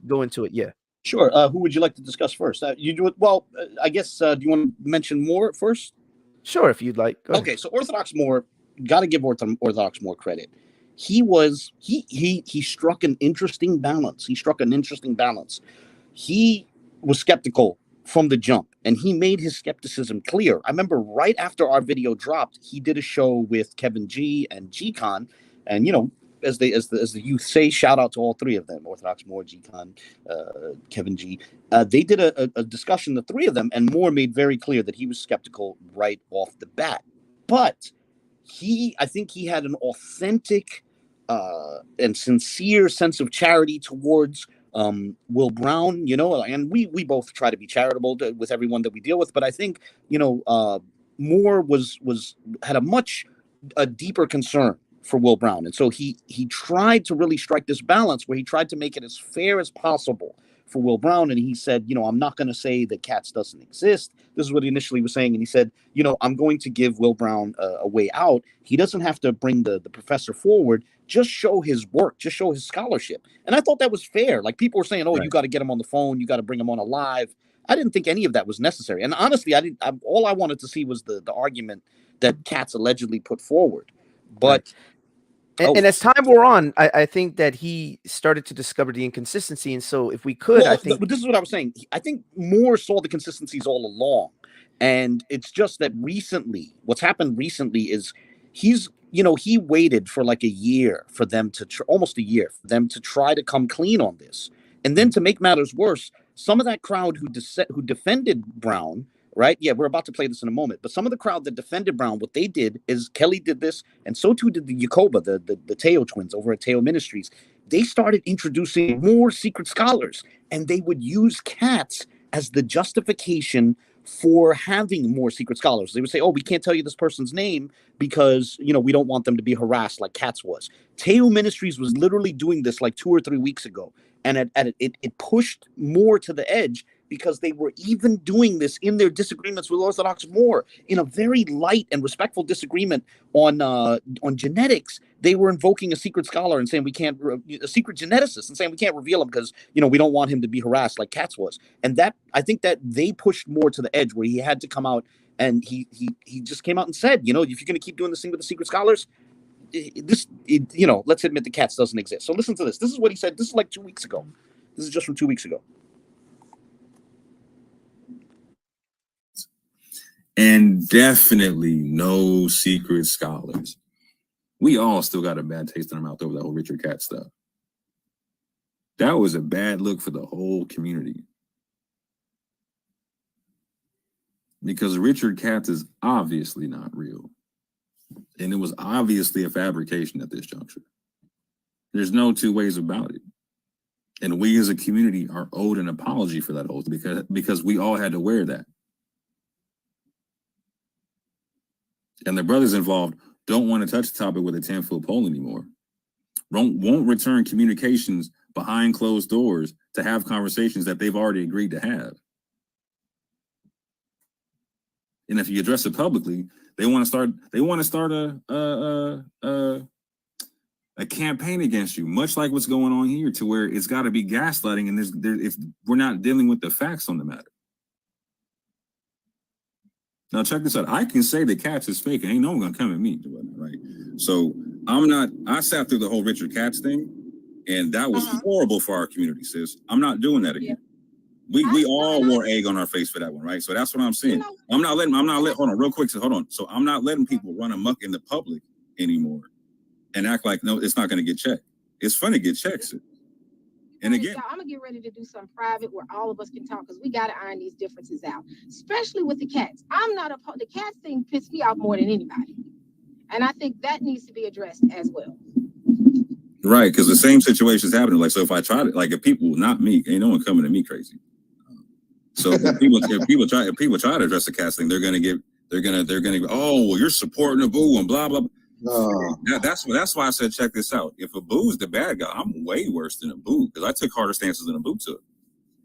go into it, yeah. Sure. Who would you like to discuss first? You do it. Well, I guess. Do you want to mention Moore first? Sure, if you'd like. Okay, so Orthodox Moore, got to give Orthodox Moore credit. He struck an interesting balance. He was skeptical from the jump, and he made his skepticism clear. I remember right after our video dropped, he did a show with Kevin G and G-Con, and as the youth say, shout out to all three of them: Orthodox Moore, G-Con, Kevin G. They did a discussion, the three of them, and Moore made very clear that he was skeptical right off the bat. But I think he had an authentic and sincere sense of charity towards Will Brown, and we both try to be charitable with everyone that we deal with. But I think, Moore had a deeper concern for Will Brown. And so he tried to really strike this balance where he tried to make it as fair as possible for Will Brown. And he said, I'm not going to say that Katz doesn't exist. This is what he initially was saying. And he said, I'm going to give Will Brown a way out. He doesn't have to bring the professor forward. Just show his work, just show his scholarship. And I thought that was fair. Like, people were saying, Right. You got to get him on the phone. You got to bring him on a live. I didn't think any of that was necessary. And honestly, all I wanted to see was the argument that Katz allegedly put forward. But and as time wore on, I think that he started to discover the inconsistency. And so if we could, I think this is what I was saying. I think Moore saw the consistencies all along. And it's just that what's happened recently is he waited for like a year for them to almost a year for them to try to come clean on this. And then to make matters worse, some of that crowd who defended Brown, right? Yeah, we're about to play this in a moment. But some of the crowd that defended Brown, what they did is Kelly did this, and so too did the Yacoba, the Teo twins over at Teo Ministries. They started introducing more secret scholars, and they would use Katz as the justification for having more secret scholars. They would say, we can't tell you this person's name because, we don't want them to be harassed like Katz was. Teo Ministries was literally doing this like 2 or 3 weeks ago. And it pushed Moore to the edge because they were even doing this in their disagreements with Orthodox Moore in a very light and respectful disagreement on genetics. They were invoking a secret scholar and saying a secret geneticist and saying we can't reveal him because we don't want him to be harassed like Katz was. And I think that they pushed Moore to the edge where he had to come out, and he just came out and said, if you're going to keep doing this thing with the secret scholars, let's admit the Katz doesn't exist. So listen to this. This is what he said. This is like 2 weeks ago. This is just from 2 weeks ago. And definitely no secret scholars. We all still got a bad taste in our mouth over that whole Richard Katz stuff. That was a bad look for the whole community. Because Richard Katz is obviously not real. And it was obviously a fabrication at this juncture. There's no two ways about it. And we as a community are owed an apology for that oath because we all had to wear that. And the brothers involved don't want to touch the topic with a 10-foot pole anymore. Won't return communications behind closed doors to have conversations that they've already agreed to have. And if you address it publicly, they want to start a campaign against you, much like what's going on here, to where it's got to be gaslighting, and if we're not dealing with the facts on the matter. Now check this out. I can say that Katz is fake, and ain't no one gonna come at me, right? So I sat through the whole Richard Katz thing, and that was horrible for our community, sis. I'm not doing that again. Yeah. We all wore egg on our face for that one, right? So that's what I'm saying. I'm not letting hold on real quick. So hold on. So I'm not letting people run amok in the public anymore and act like, no, it's not going to get checked. It's fun to get checked. Sis. And again, I'm gonna get ready to do something private where all of us can talk, because we got to iron these differences out, especially with the Katz. The Katz thing pissed me off more than anybody, and I think that needs to be addressed as well. Right, because the same situation is happening. Like, so if I try to, like, if people, not me, ain't no one coming at me crazy. So if people try to address the Katz thing, they're gonna go, oh, well, you're supporting a boo and blah blah blah. That's why I said, check this out. If a boo's the bad guy, I'm way worse than a boo, because I took harder stances than a boo took.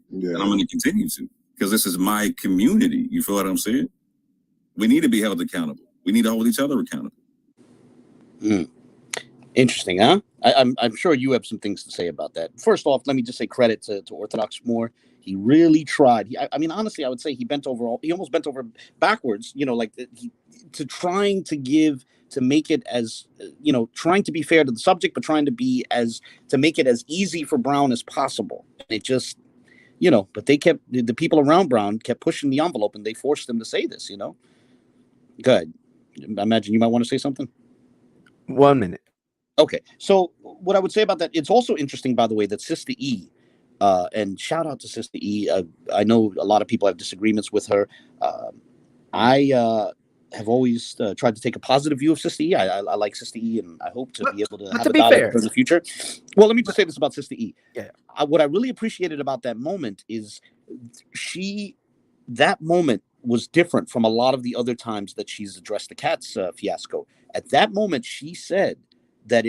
Yeah. And I'm going to continue to, because this is my community. You feel what I'm saying? We need to be held accountable. We need to hold each other accountable. Interesting, huh? I'm sure you have some things to say about that. First off, let me just say credit to Orthodox Moore. He really tried. I mean, honestly, I would say he almost bent over backwards, trying to make it as, trying to be fair to the subject, but trying to make it as easy for Brown as possible. And it just, but the people around Brown kept pushing the envelope, and they forced him to say this, Go ahead. I imagine you might want to say something. 1 minute. Okay. So what I would say about that, it's also interesting, by the way, that Sister E, and shout out to Sister E. I know a lot of people have disagreements with her. have always tried to take a positive view of Sister E. I like Sister E, and I hope to be able to But have to a be dialogue fair, with her in the future. Well, let me just say this about Sister E. yeah. What I really appreciated about that moment is that moment was different from a lot of the other times that she's addressed the Katz fiasco. At that moment, she said that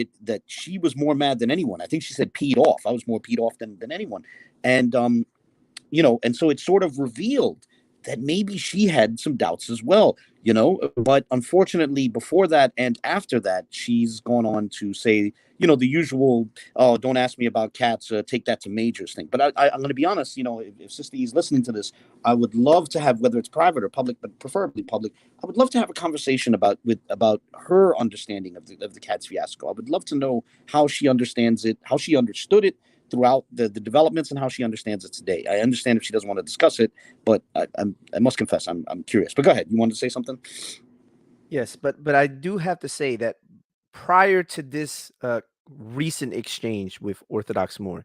she was more mad than anyone. I think she said peed off. I was more peed off than anyone. And and so it sort of revealed that maybe she had some doubts as well, but unfortunately before that and after that, she's gone on to say, the usual, oh, don't ask me about Cats, take that to majors thing. But I'm going to be honest, if Sister E is listening to this, I would love to have, whether it's private or public, but preferably public, I would love to have a conversation about her understanding of the Cats fiasco. I would love to know how she understands it, how she understood it throughout the developments, and how she understands it today. I understand if she doesn't want to discuss it, but I must confess, I'm curious. But go ahead. You wanted to say something? Yes, but I do have to say that prior to this recent exchange with Orthodox Moore,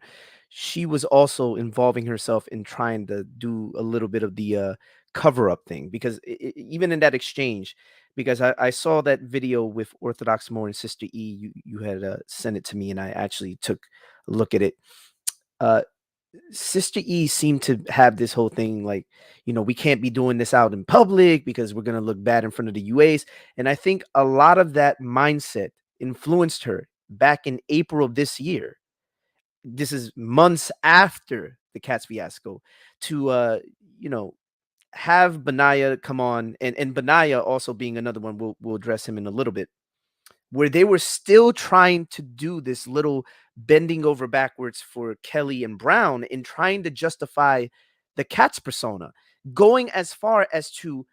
she was also involving herself in trying to do a little bit of the cover up thing, because even in that exchange, because I saw that video with Orthodox Moore and Sister E, you had sent it to me, and I actually took a look at it. Uh, Sister E seemed to have this whole thing like, we can't be doing this out in public because we're going to look bad in front of the UAs. And I think a lot of that mindset influenced her back in April of this year. This is months after the Cats fiasco, to, have Benaya come on, and Benaya also being another one. We'll address him in a little bit, where they were still trying to do this little bending over backwards for Kelly and Brown in trying to justify the Cats persona, going as far as to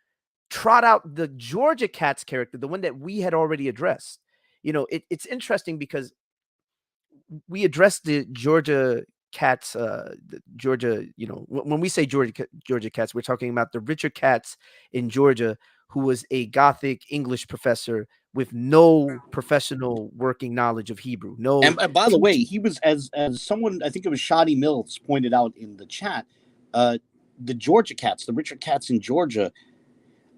trot out the Georgia Cats character, the one that we had already addressed. It's interesting because we addressed the Georgia Cats, the Georgia, when we say Georgia Cats, we're talking about the Richard Katz in Georgia, who was a Gothic English professor with no professional working knowledge of Hebrew. No. And by the way, he was, as someone, I think it was Shadi Mills, pointed out in the chat, the Georgia Cats, the Richard Katz in Georgia,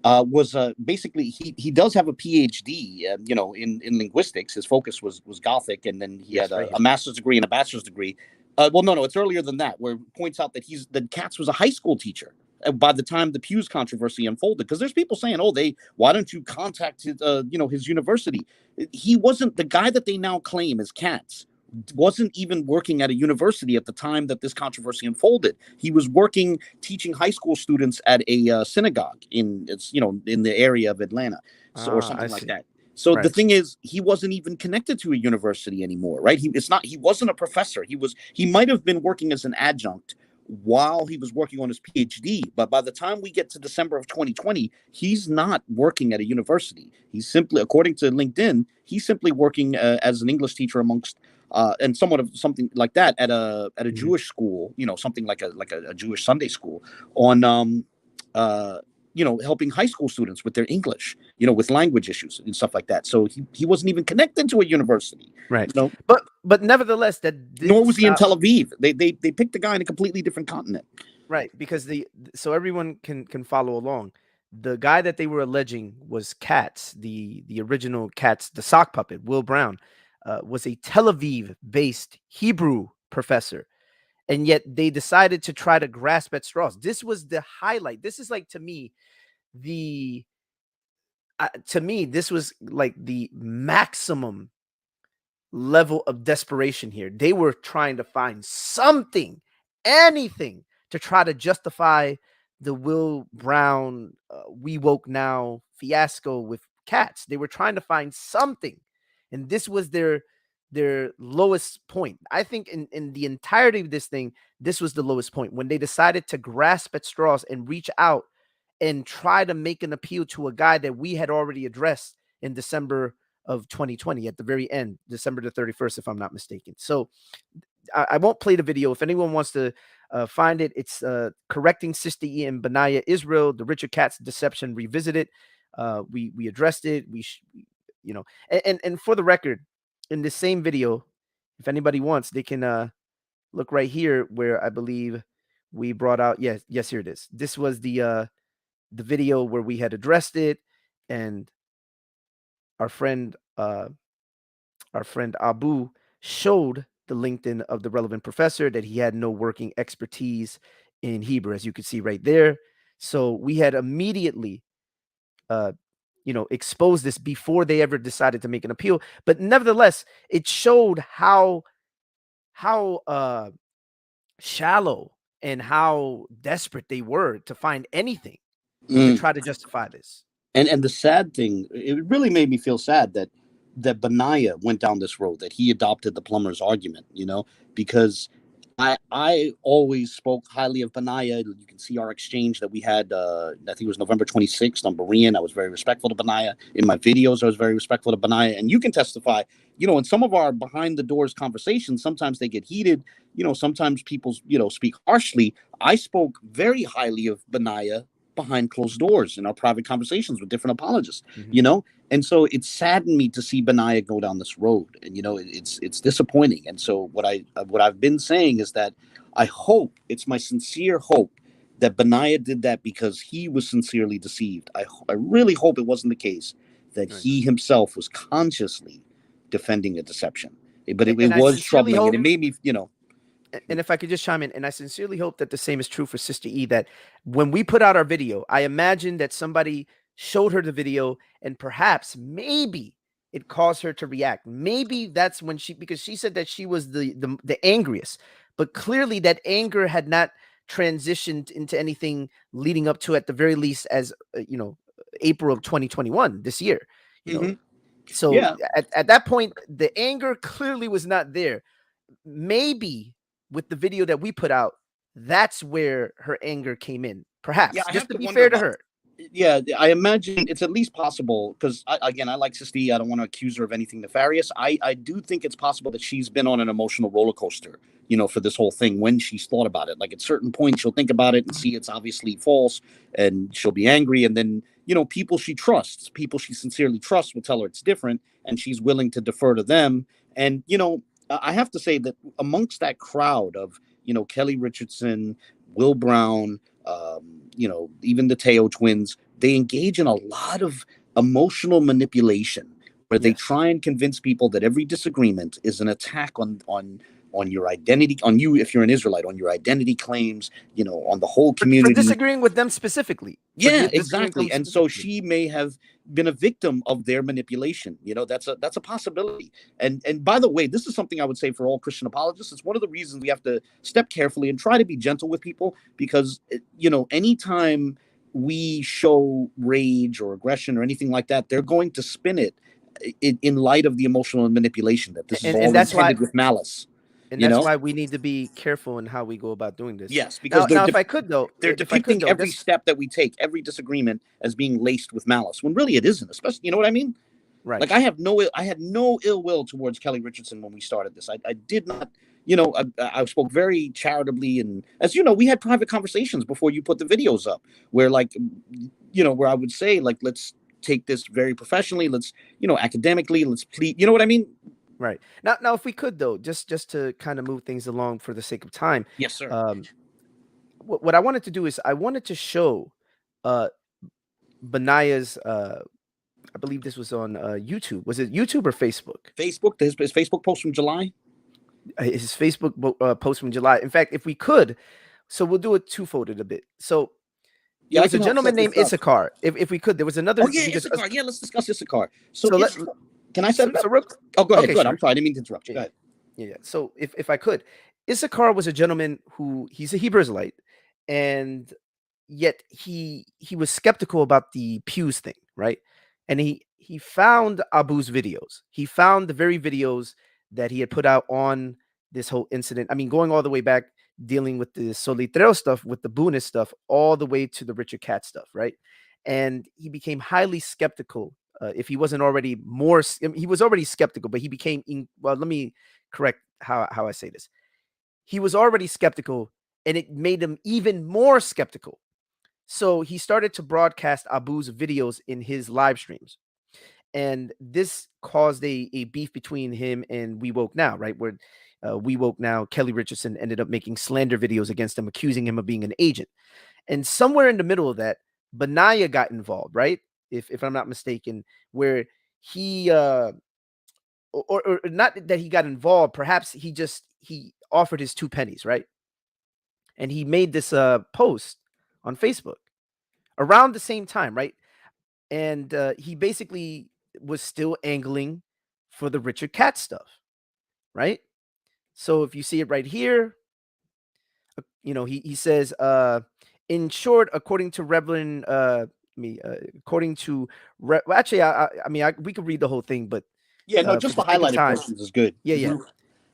was basically, he does have a PhD, in linguistics. His focus was Gothic, and then he had a master's degree and a bachelor's degree. Well, no, it's earlier than that, where it points out that Katz was a high school teacher by the time the Pews controversy unfolded. Because there's people saying, oh, why don't you contact his, his university? He wasn't, the guy that they now claim is Katz wasn't even working at a university at the time that this controversy unfolded. He was working, teaching high school students at a synagogue in the area of Atlanta, or something like that. So the thing is, he wasn't even connected to a university anymore, right? He wasn't a professor. He might have been working as an adjunct while he was working on his PhD, but by the time we get to December of 2020, he's not working at a university. He's simply, according to LinkedIn, he's simply working as an English teacher amongst and somewhat of something like that at a Jewish school, something like a Jewish Sunday school, on helping high school students with their English, with language issues and stuff like that. So he wasn't even connected to a university, right? But nevertheless, nor was he in Tel Aviv. They picked a guy in a completely different continent, right? Because so everyone can follow along. The guy that they were alleging was Katz, the original Katz, the sock puppet, Will Brown, was a Tel Aviv-based Hebrew professor, and yet they decided to try to grasp at straws. This was the highlight. This is like, to me, this was like the maximum level of desperation here. They were trying to find something, anything, to try to justify the Will Brown We Woke Now fiasco with Cats. They were trying to find something, and this was their lowest point. I think in the entirety of this thing, this was the lowest point, when they decided to grasp at straws and reach out and try to make an appeal to a guy that we had already addressed in December of 2020, at the very end, December the 31st, if I'm not mistaken. So I won't play the video. If anyone wants to find it, it's Correcting Sister E and Benaya Israel, the Richard Katz Deception Revisited. We addressed it. And for the record, in the same video, if anybody wants, they can look right here, where I believe we brought out. Yes, here it is. This was the video where we had addressed it. and our friend Abu showed the LinkedIn of the relevant professor that he had no working expertise in Hebrew, as you can see right there. So we had immediately, exposed this before they ever decided to make an appeal. But nevertheless, it showed how shallow and how desperate they were to find anything to try to justify this. And the sad thing, it really made me feel sad that Benaiah went down this road, that he adopted the plumber's argument, because I always spoke highly of Benaiah. You can see our exchange that we had, I think it was November 26th on Berean. I was very respectful to Benaiah. In my videos, I was very respectful to Benaiah. And you can testify, in some of our behind the doors conversations, sometimes they get heated. Sometimes people, speak harshly. I spoke very highly of Benaiah behind closed doors in our private conversations with different apologists, and so it saddened me to see Benaiah go down this road, and it's disappointing. And so what I've been saying is that it's my sincere hope that Benaiah did that because he was sincerely deceived. I really hope it wasn't the case that he himself was consciously defending a deception, but it was troubling, and it made me, And if I could just chime in, and I sincerely hope that the same is true for Sister E, that when we put out our video, I imagine that somebody showed her the video and perhaps maybe it caused her to react. Maybe that's when because she said that she was the angriest, but clearly that anger had not transitioned into anything leading up to, at the very least, as April of 2021, this year. So at that point, the anger clearly was not there. Maybe with the video that we put out, that's where her anger came in, perhaps, just to be fair to her. Yeah, I imagine it's at least possible, because I like Sister E. I don't want to accuse her of anything nefarious. I do think it's possible that she's been on an emotional roller coaster, for this whole thing, when she's thought about it. Like, at certain points, she'll think about it and see it's obviously false, and she'll be angry. And then, people she sincerely trusts will tell her it's different, and she's willing to defer to them. And, I have to say that amongst that crowd of, Kelly Richardson, Will Brown, even the Teo twins, they engage in a lot of emotional manipulation where they try and convince people that every disagreement is an attack on your identity, on you, if you're an Israelite, on your identity claims, on the whole community. For disagreeing with them specifically. Yeah, exactly. And so she may have been a victim of their manipulation. That's a possibility. And by the way, this is something I would say for all Christian apologists. It's one of the reasons we have to step carefully and try to be gentle with people, because, anytime we show rage or aggression or anything like that, they're going to spin it in light of the emotional manipulation that this is all intended with malice. And that's why we need to be careful in how we go about doing this. Yes, because now if I could, though, they're depicting every step that we take, every disagreement, as being laced with malice, when really it isn't. Especially, you know what I mean? Right. Like, I had no ill will towards Kelly Richardson when we started this. I did not, I spoke very charitably, and as you know, we had private conversations before you put the videos up, where where I would say, like, let's take this very professionally, let's, academically, let's plead, you know what I mean? Right. Now, if we could, though, just to kind of move things along for the sake of time. Yes, sir. What I wanted to do is I wanted to show Benaiah's, I believe this was on YouTube. Was it YouTube or Facebook? Facebook. His Facebook post from July. His Facebook post from July. In fact, if we could, so we'll do it two-folded a bit. So there was a gentleman named Issachar. If we could, there was another. Oh yeah, Issachar. Yeah, let's discuss Issachar. So can I set it up? Go ahead. Okay, good. sure. I'm sorry. I didn't mean to interrupt you. Go ahead. Yeah. So if I could, Issachar was a gentleman he's a Hebrew Israelite, and yet he was skeptical about the pews thing, right? And he found Abu's videos. He found the very videos that he had put out on this whole incident. I mean, going all the way back, dealing with the Solitreo stuff, with the Bunis stuff, all the way to the Richard Katz stuff, right? And he became highly skeptical. If he wasn't already he was already skeptical, but he became, let me correct how I say this. He was already skeptical, and it made him even more skeptical. So he started to broadcast Abu's videos in his live streams. And this caused a beef between him and We Woke Now, right? Where We Woke Now, Kelly Richardson ended up making slander videos against him, accusing him of being an agent. And somewhere in the middle of that, Benaiah got involved, right? if I'm not mistaken, where he or not that he got involved, perhaps he offered his 2 pennies, right? And he made this post on Facebook around the same time, right? And he basically was still angling for the Richard Katz stuff, right? So if you see it right here, he says, in short, according to Reverend according to well, actually, we could read the whole thing, but Yeah, no, for just the the sake of highlighted time, portions is good. yeah.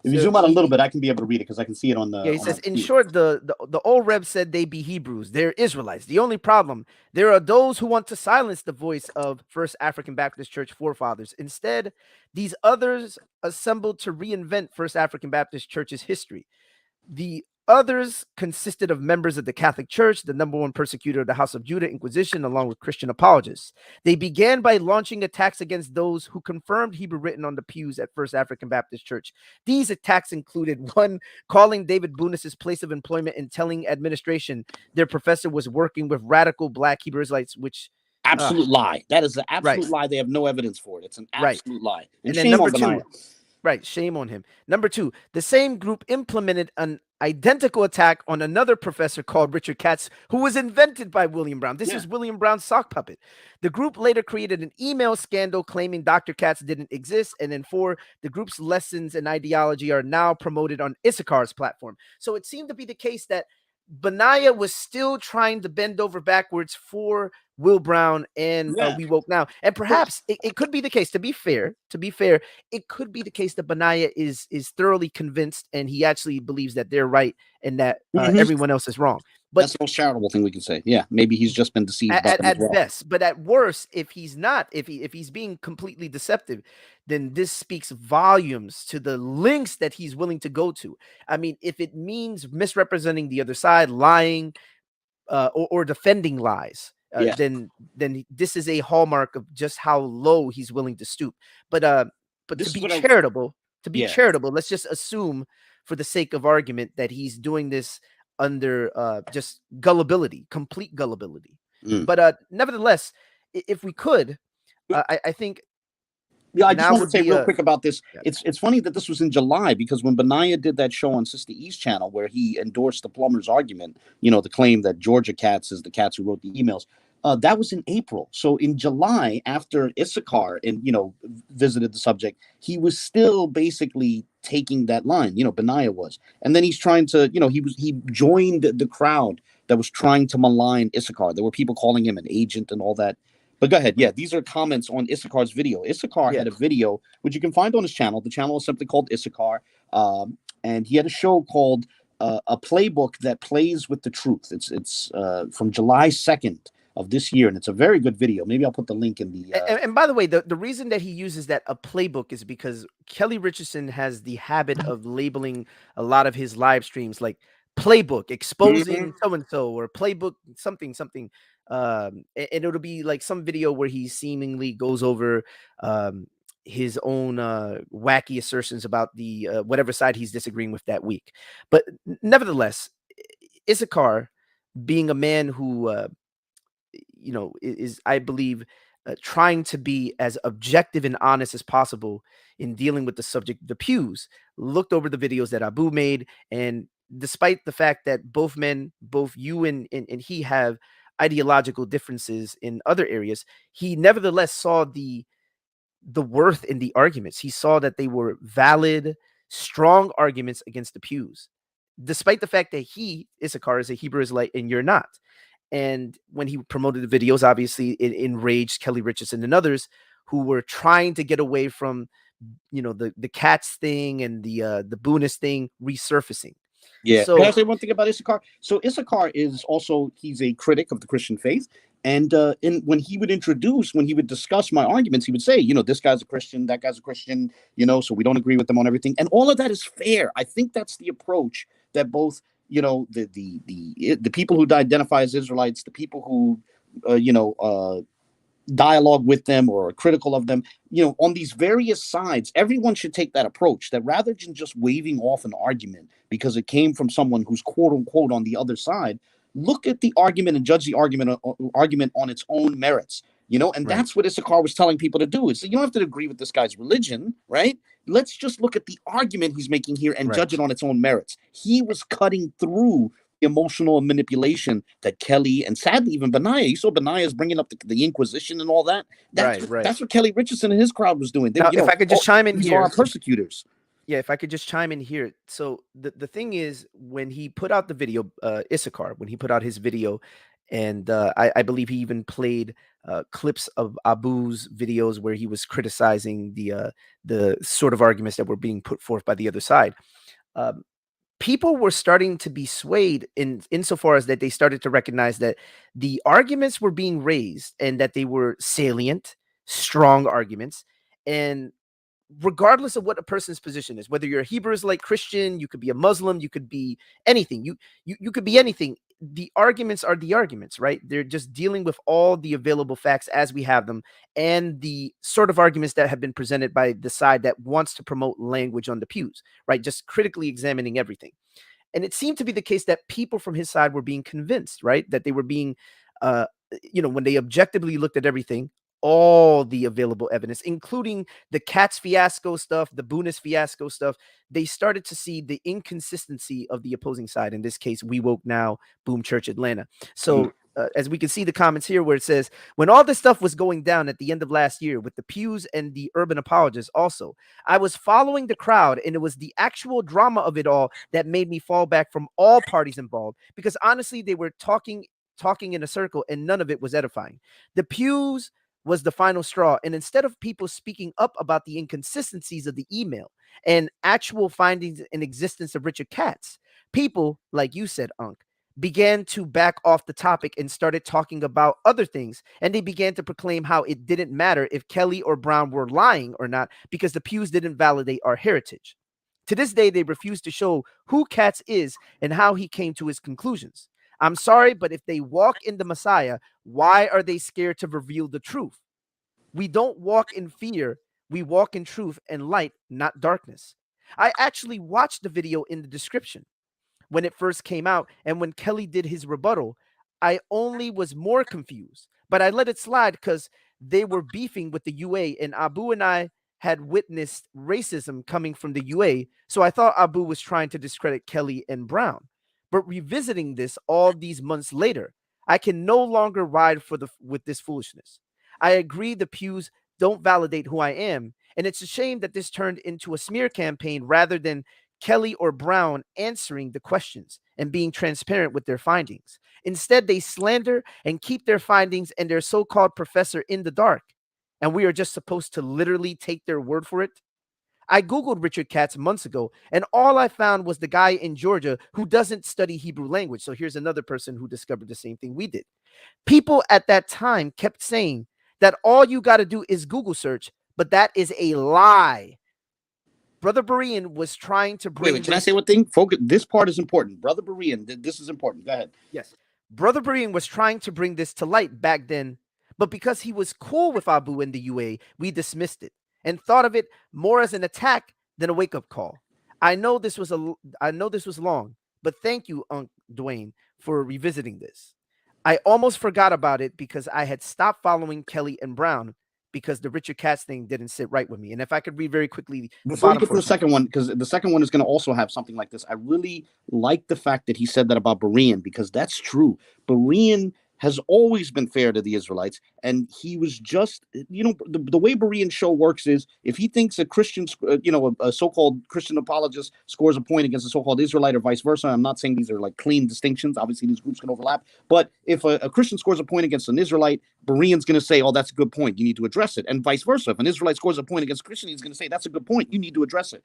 If you So zoom out a little bit, I can be able to read it because I can see it on the. he on my says, in computer. short, the old Reb said they be Hebrews. They're Israelites. The only problem, there are those who want to silence the voice of First African Baptist Church forefathers. Instead, these others assembled to reinvent First African Baptist Church's history. The others consisted of members of the Catholic Church, the number one persecutor of the House of Judah Inquisition, along with Christian apologists. They began by launching attacks against those who confirmed Hebrew written on the pews at First African Baptist Church. These attacks included one, calling David Bunis's place of employment and telling administration their professor was working with radical Black Hebrew Israelites, which absolute lie. That is an right. absolute lie. They have no evidence for it. It's an Right. absolute lie. And shame then number on Benaiah. two, right, shame on him. Number two, the same group implemented an identical attack on another professor called Richard Katz, who was invented by William Brown. This was William Brown's sock puppet. The group later created an email scandal claiming Dr. Katz didn't exist. And then four, the group's lessons and ideology are now promoted on Issachar's platform. So it seemed to be the case that Benaiah was still trying to bend over backwards for Will Brown and We Woke Now. And perhaps it could be the case, to be fair, it could be the case that Benaiah is thoroughly convinced and he actually believes that they're right and that everyone else is wrong. But that's the most charitable thing we can say. Yeah, maybe he's just been deceived at best. But at worst, if he's not, if he's being completely deceptive, then this speaks volumes to the lengths that he's willing to go to. I mean, if it means misrepresenting the other side, lying, or defending lies, then this is a hallmark of just how low he's willing to stoop. But to be charitable, let's just assume, for the sake of argument, that he's doing this under just gullibility, complete gullibility. But nevertheless, if we could, I think. Yeah, I just want to say real quick about this. It's funny that this was in July, because when Benaiah did that show on Sister E's channel where he endorsed the plumber's argument, the claim that Georgia Katz is the Katz who wrote the emails, that was in April. So in July, after Issachar visited the subject, he was still basically taking that line. Benaiah was, and then he's trying to, he joined the crowd that was trying to malign Issachar. There were people calling him an agent and all that. But go ahead. Yeah, these are comments on Issachar's video. Issachar had a video, which you can find on his channel. The channel is simply called Issachar. And he had a show called A Playbook That Plays with the Truth. It's from July 2nd of this year. And it's a very good video. Maybe I'll put the link in the... And by the way, the reason that he uses that a playbook is because Kelly Richardson has the habit of labeling a lot of his live streams like playbook, exposing so-and-so, or playbook something. And it'll be like some video where he seemingly goes over his own wacky assertions about the whatever side he's disagreeing with that week. But nevertheless, Issachar, being a man who is, I believe, trying to be as objective and honest as possible in dealing with the subject of the pews, looked over the videos that Abu made, and despite the fact that both you and he have ideological differences in other areas, he nevertheless saw the worth in the arguments. He saw that they were valid, strong arguments against the pews, despite the fact that Issachar, is a Hebrew Israelite and you're not. And when he promoted the videos, obviously it enraged Kelly Richardson and others who were trying to get away from, the Katz thing and the Bunis thing resurfacing. Yeah. So, can I say one thing about Issachar? So Issachar is also, he's a critic of the Christian faith. And when he would discuss my arguments, he would say, this guy's a Christian, that guy's a Christian, so we don't agree with them on everything. And all of that is fair. I think that's the approach that both, the people who identify as Israelites, the people who, dialogue with them or are critical of them, on these various sides, everyone should take that approach, that rather than just waving off an argument because it came from someone who's quote unquote on the other side, look at the argument and judge the argument on its own merits. And Right. that's what Issachar was telling people to do. Is you don't have to agree with this guy's religion, right? Let's just look at the argument he's making here and Right. judge it on its own merits. He was cutting through emotional manipulation that Kelly and sadly even Benaiah. You saw Benaiah is bringing up the Inquisition and all that. Right. That's what Kelly Richardson and his crowd was doing. They, Now, if I could just chime in these are our here. persecutors. Yeah, if I could just chime in here. So the thing is, when he put out the video, Issachar, when he put out his video, and I believe he even played clips of Abu's videos where he was criticizing the sort of arguments that were being put forth by the other side. People were starting to be swayed insofar as that they started to recognize that the arguments were being raised and that they were salient, strong arguments, and regardless of what a person's position is, whether you're a Hebrew Israelite Christian, you could be a Muslim, you could be anything, you could be anything. The arguments are the arguments, right? They're just dealing with all the available facts as we have them, and the sort of arguments that have been presented by the side that wants to promote language on the pews, right? Just critically examining everything. And it seemed to be the case that people from his side were being convinced, right? That they were being, when they objectively looked at everything, all the available evidence, including the Katz fiasco stuff, the Bunis fiasco stuff, they started to see the inconsistency of the opposing side. In this case, We Woke Now, Boom Church Atlanta. So as we can see the comments here where it says, when all this stuff was going down at the end of last year with the pews and the urban apologists also, I was following the crowd, and it was the actual drama of it all that made me fall back from all parties involved, because honestly, they were talking in a circle and none of it was edifying. The pews was the final straw. And instead of people speaking up about the inconsistencies of the email and actual findings and existence of Richard Katz, people, like you said, Unc, began to back off the topic and started talking about other things. And they began to proclaim how it didn't matter if Kelly or Brown were lying or not, because the pews didn't validate our heritage. To this day, they refuse to show who Katz is and how he came to his conclusions. I'm sorry, but if they walk in the Messiah, why are they scared to reveal the truth? We don't walk in fear. We walk in truth and light, not darkness. I actually watched the video in the description when it first came out, and when Kelly did his rebuttal, I only was more confused, but I let it slide because they were beefing with the UA, and Abu and I had witnessed racism coming from the UA, so I thought Abu was trying to discredit Kelly and Brown. But revisiting this all these months later, I can no longer ride with this foolishness. I agree the pews don't validate who I am, and it's a shame that this turned into a smear campaign rather than Kelly or Brown answering the questions and being transparent with their findings. Instead, they slander and keep their findings and their so-called professor in the dark, and we are just supposed to literally take their word for it. I Googled Richard Katz months ago, and all I found was the guy in Georgia who doesn't study Hebrew language. So here's another person who discovered the same thing we did. People at that time kept saying that all you got to do is Google search, but that is a lie. Brother Berean was trying to bring. Wait, can I say one thing? Focus. This part is important. Brother Berean, this is important. Go ahead. Yes. Brother Berean was trying to bring this to light back then, but because he was cool with Abu and the UA, we dismissed it and thought of it more as an attack than a wake-up call. I know this was long, but thank you, Unc Dwayne, for revisiting this. I almost forgot about it because I had stopped following Kelly and Brown because the Richard Katz thing didn't sit right with me. And if I could read very quickly, before you get to the second one, because the second one is going to also have something like this. I really like the fact that he said that about Berean, because that's true. Berean has always been fair to the Israelites, and he was just, the way Berean's show works is if he thinks a Christian, a so-called Christian apologist scores a point against a so-called Israelite or vice versa. I'm not saying these are like clean distinctions. Obviously, these groups can overlap. But if a Christian scores a point against an Israelite, Berean's going to say, "Oh, that's a good point. You need to address it," and vice versa. If an Israelite scores a point against a Christian, he's going to say, "That's a good point. You need to address it."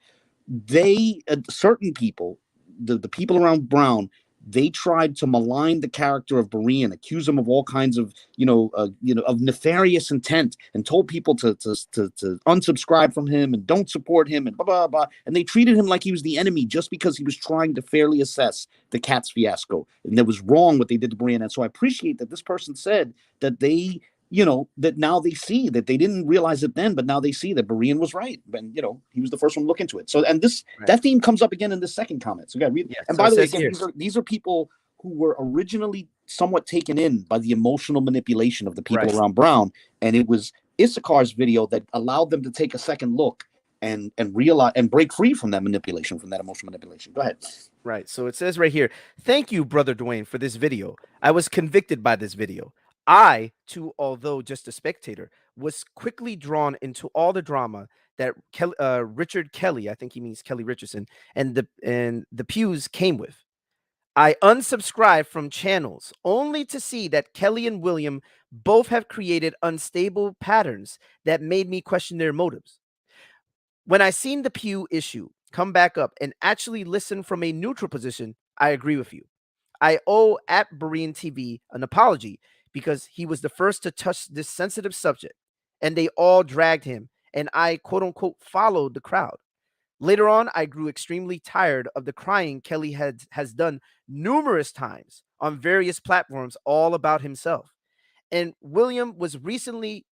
Certain people, the people around Brown, they tried to malign the character of Berean, accuse him of all kinds of, of nefarious intent, and told people to unsubscribe from him and don't support him and blah, blah, blah. And they treated him like he was the enemy just because he was trying to fairly assess the Katz fiasco. And that was wrong what they did to Berean. And so I appreciate that this person said that they, that now they see that they didn't realize it then, but now they see that Berean was right. And, he was the first one to look into it. So, and that theme comes up again in the second comment. So, read. Yeah, and so by the way, again, these are people who were originally somewhat taken in by the emotional manipulation of the people Right. around Brown, and it was Issachar's video that allowed them to take a second look and realize and break free from that manipulation, from that emotional manipulation. Go ahead. Right. So it says right here, thank you, Brother Dwayne, for this video. I was convicted by this video. I, too, although just a spectator, was quickly drawn into all the drama that Richard Kelly, I think he means Kelly Richardson, and the Pews came with. I unsubscribed from channels only to see that Kelly and William both have created unstable patterns that made me question their motives. When I seen the Pew issue come back up and actually listen from a neutral position, I agree with you. I owe at Berean TV an apology because he was the first to touch this sensitive subject, and they all dragged him, and I quote unquote followed the crowd. Later on, I grew extremely tired of the crying Kelly has done numerous times on various platforms all about himself. And William was recently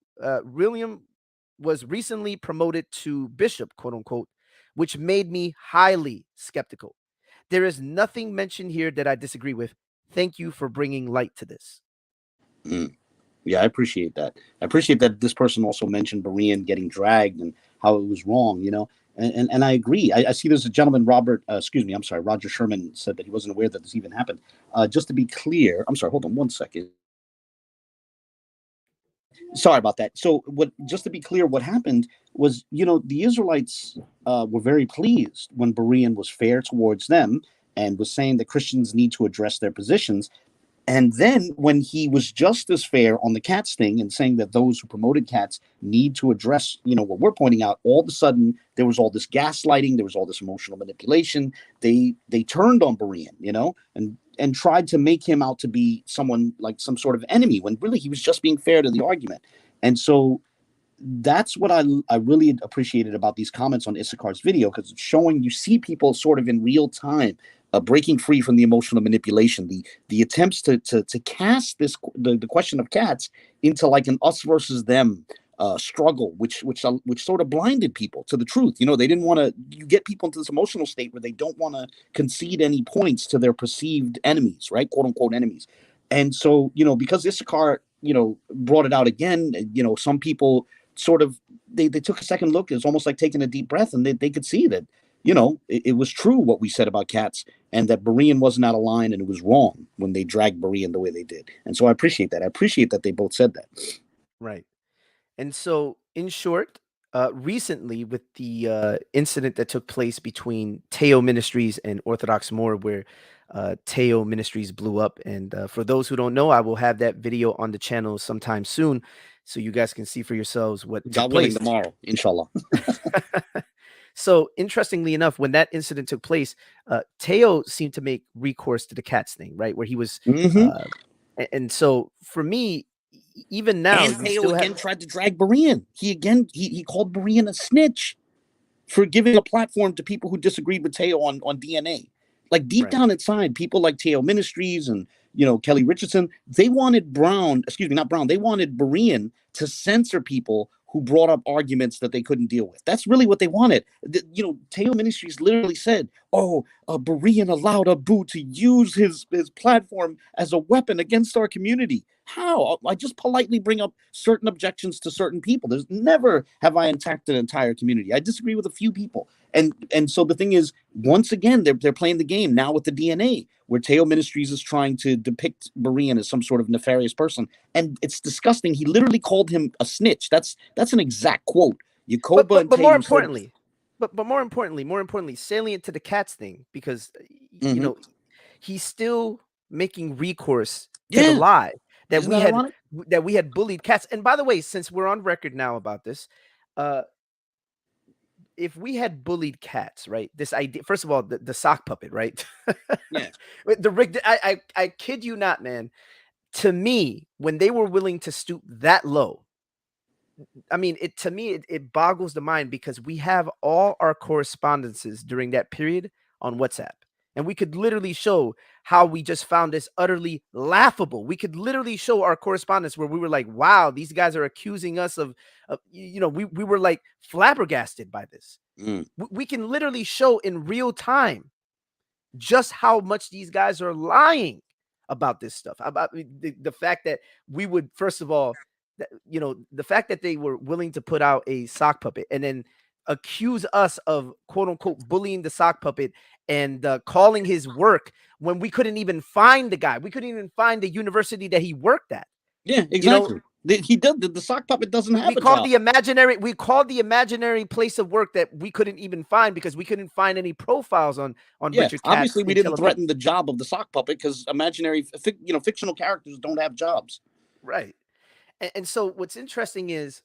promoted to bishop, quote unquote, which made me highly skeptical. There is nothing mentioned here that I disagree with. Thank you for bringing light to this. Yeah, I appreciate that. I appreciate that this person also mentioned Berean getting dragged and how it was wrong, you know. And I agree. I see there's a gentleman, Roger Sherman, said that he wasn't aware that this even happened. Just to be clear, I'm sorry, hold on one second. Sorry about that. So just to be clear, what happened was, you know, the Israelites were very pleased when Berean was fair towards them and was saying that Christians need to address their positions. And then when he was just as fair on the Katz thing and saying that those who promoted Katz need to address, you know, what we're pointing out, all of a sudden there was all this gaslighting, there was all this emotional manipulation. They turned on Berean, you know, and tried to make him out to be someone like some sort of enemy when really he was just being fair to the argument. And so that's what I really appreciated about these comments on Issachar's video, because it's showing, you see people sort of in real time breaking free from the emotional manipulation, the attempts to cast the question of Katz into like an us versus them struggle, which sort of blinded people to the truth. You know, they didn't want to. You get people into this emotional state where they don't want to concede any points to their perceived enemies, right? "Quote unquote" enemies. And so, you know, because Issachar, you know, brought it out again, you know, some people sort of they took a second look. It's almost like taking a deep breath, and they could see that, you know, it was true what we said about Katz, and that Berean wasn't out of line, and it was wrong when they dragged Berean the way they did. And so I appreciate that. I appreciate that they both said that. Right. And so, in short, recently with the incident that took place between Teo Ministries and Orthodox More, where Teo Ministries blew up. And for those who don't know, I will have that video on the channel sometime soon, so you guys can see for yourselves what took place tomorrow, inshallah. So interestingly enough, when that incident took place, Teo seemed to make recourse to the Katz thing, right? Where he was, and so for me, even now, and Teo again tried to drag Berean. He called Berean a snitch for giving a platform to people who disagreed with Teo on DNA. Like deep down inside, people like Teo Ministries and, you know, Kelly Richardson, they wanted they wanted Berean to censor people who brought up arguments that they couldn't deal with. That's really what they wanted. You know, Teo Ministries literally said, Berean allowed Abu to use his platform as a weapon against our community. How? I just politely bring up certain objections to certain people. There's never have I attacked an entire community. I disagree with a few people. And so the thing is, once again, they're playing the game now with the DNA, where Teo Ministries is trying to depict Berean as some sort of nefarious person. And it's disgusting. He literally called him a snitch. That's an exact quote. Yacoba but more importantly, more importantly, salient to the Katz thing, because you know, he's still making recourse to the lie that we had bullied Katz. And by the way, since we're on record now about this, if we had bullied Katz, right? This idea, first of all, the sock puppet, right? Yeah. The rig. I kid you not, man. To me, when they were willing to stoop that low, I mean, it boggles the mind, because we have all our correspondences during that period on WhatsApp. And we could literally show how we just found this utterly laughable. We could literally show our correspondence where we were like, wow, these guys are accusing us of you know, we were like flabbergasted by this. We can literally show in real time just how much these guys are lying. about this stuff, about the fact that we would, first of all, the fact that they were willing to put out a sock puppet and then accuse us of quote unquote bullying the sock puppet and calling his work when we couldn't even find the guy. We couldn't even find the university that he worked at. Yeah, exactly. He does. The sock puppet doesn't have We a called job. we called the imaginary place of work that we couldn't even find because we couldn't find any profiles on Richard Katz. Obviously, we didn't ATL. threaten the job of the sock puppet because fictional characters don't have jobs. Right. And so what's interesting is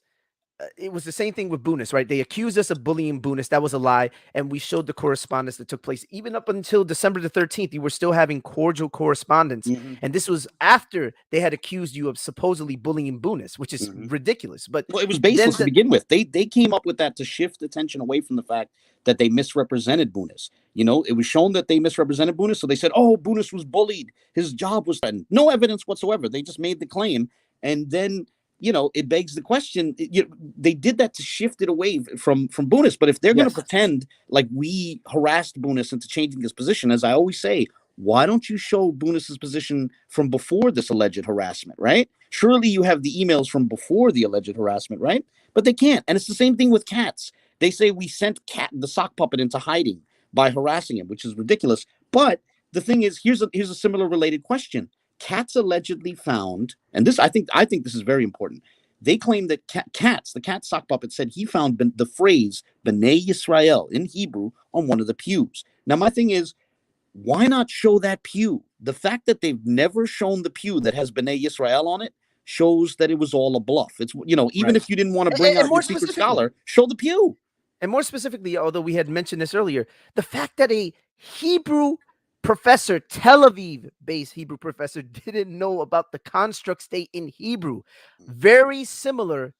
it was the same thing with Bunis, right? They accused us of bullying Bunis. That was a lie. And we showed the correspondence that took place. Even up until December the 13th, you were still having cordial correspondence. Mm-hmm. And this was after they had accused you of supposedly bullying Bunis, which is ridiculous. But well, it was baseless to begin with. They came up with that to shift attention away from the fact that they misrepresented Bunis. It was shown that they misrepresented Bunis. So they said, oh, Bunis was bullied. His job was threatened. No evidence whatsoever. They just made the claim. And then it begs the question. They did that to shift it away from Bunis. But if they're going to pretend like we harassed Bunis into changing his position, as I always say, why don't you show Bunis's position from before this alleged harassment, right? Surely you have the emails from before the alleged harassment, right? But they can't. And it's the same thing with Katz. They say we sent the sock puppet into hiding by harassing him, which is ridiculous. But the thing is, here's a similar related question. Katz allegedly found, and this I think this is very important. They claim that Katz, the Katz sock puppet, said he found the phrase B'nai Yisrael in Hebrew on one of the pews. Now, my thing is, why not show that pew? The fact that they've never shown the pew that has B'nai Yisrael on it shows that it was all a bluff. It's even if you didn't want to bring out your secret scholar, show the pew. And more specifically, although we had mentioned this earlier, the fact that a Hebrew professor, Tel Aviv-based Hebrew professor, didn't know about the construct state in Hebrew. Very similar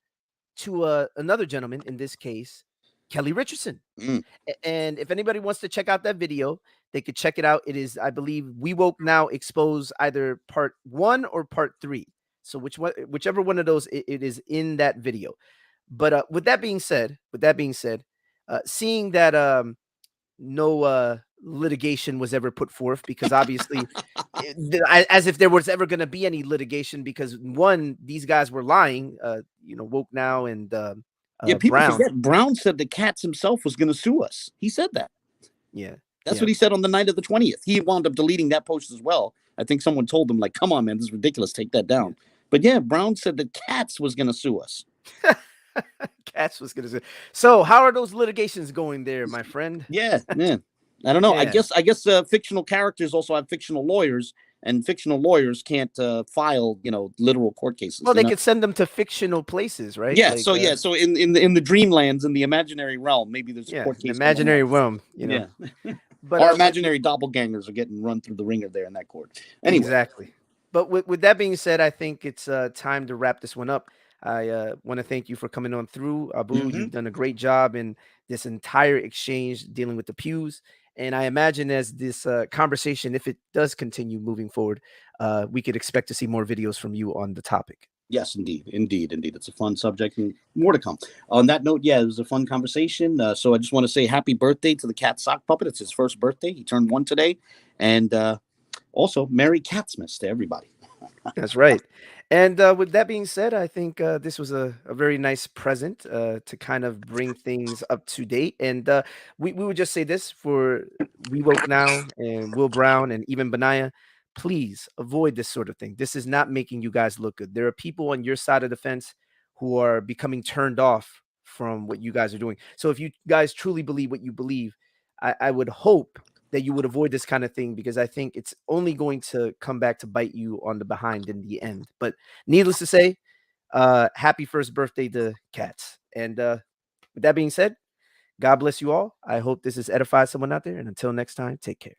to another gentleman, in this case, Kelly Richardson. And if anybody wants to check out that video, they could check it out. It is, I believe, We Woke Now Expose either part 1 or part 3. So whichever one of those it is in that video. But with that being said, seeing that no litigation was ever put forth, because obviously as if there was ever going to be any litigation, because one, these guys were lying, Woke Now and people Brown. forget Brown said that Katz himself was going to sue us. He said that. That's what he said on the night of the 20th. He wound up deleting that post as well. I think someone told him, like, come on, man, this is ridiculous, take that down. But yeah, Brown said that Katz was going to sue us. Katz was going to sue. So how are those litigations going there, my friend? Yeah. I don't know. I guess fictional characters also have fictional lawyers, and fictional lawyers can't file, literal court cases. Well, they could send them to fictional places, right? Yeah. So in the dreamlands, in the imaginary realm, maybe there's a court case. Imaginary realm, Yeah. But our imaginary doppelgangers are getting run through the ringer there in that court. Anyway. Exactly. But with that being said, I think it's time to wrap this one up. I want to thank you for coming on through, Abu. You've done a great job in this entire exchange dealing with the pews. And I imagine as this conversation, if it does continue moving forward, we could expect to see more videos from you on the topic. Yes, indeed. It's a fun subject and more to come. On that note, it was a fun conversation. So I just want to say happy birthday to the Katz sock puppet. It's his first birthday. He turned 1 today. And also, Merry Katzmas to everybody. That's right. And with that being said, I think this was a very nice present to kind of bring things up to date. And we would just say this for We Woke Now and Will Brown and even Benaiah. Please avoid this sort of thing. This is not making you guys look good. There are people on your side of the fence who are becoming turned off from what you guys are doing. So if you guys truly believe what you believe, I would hope that you would avoid this kind of thing, because I think it's only going to come back to bite you on the behind in the end. But needless to say, happy first birthday to Katz. And with that being said, God bless you all. I hope this has edified someone out there. And until next time, take care.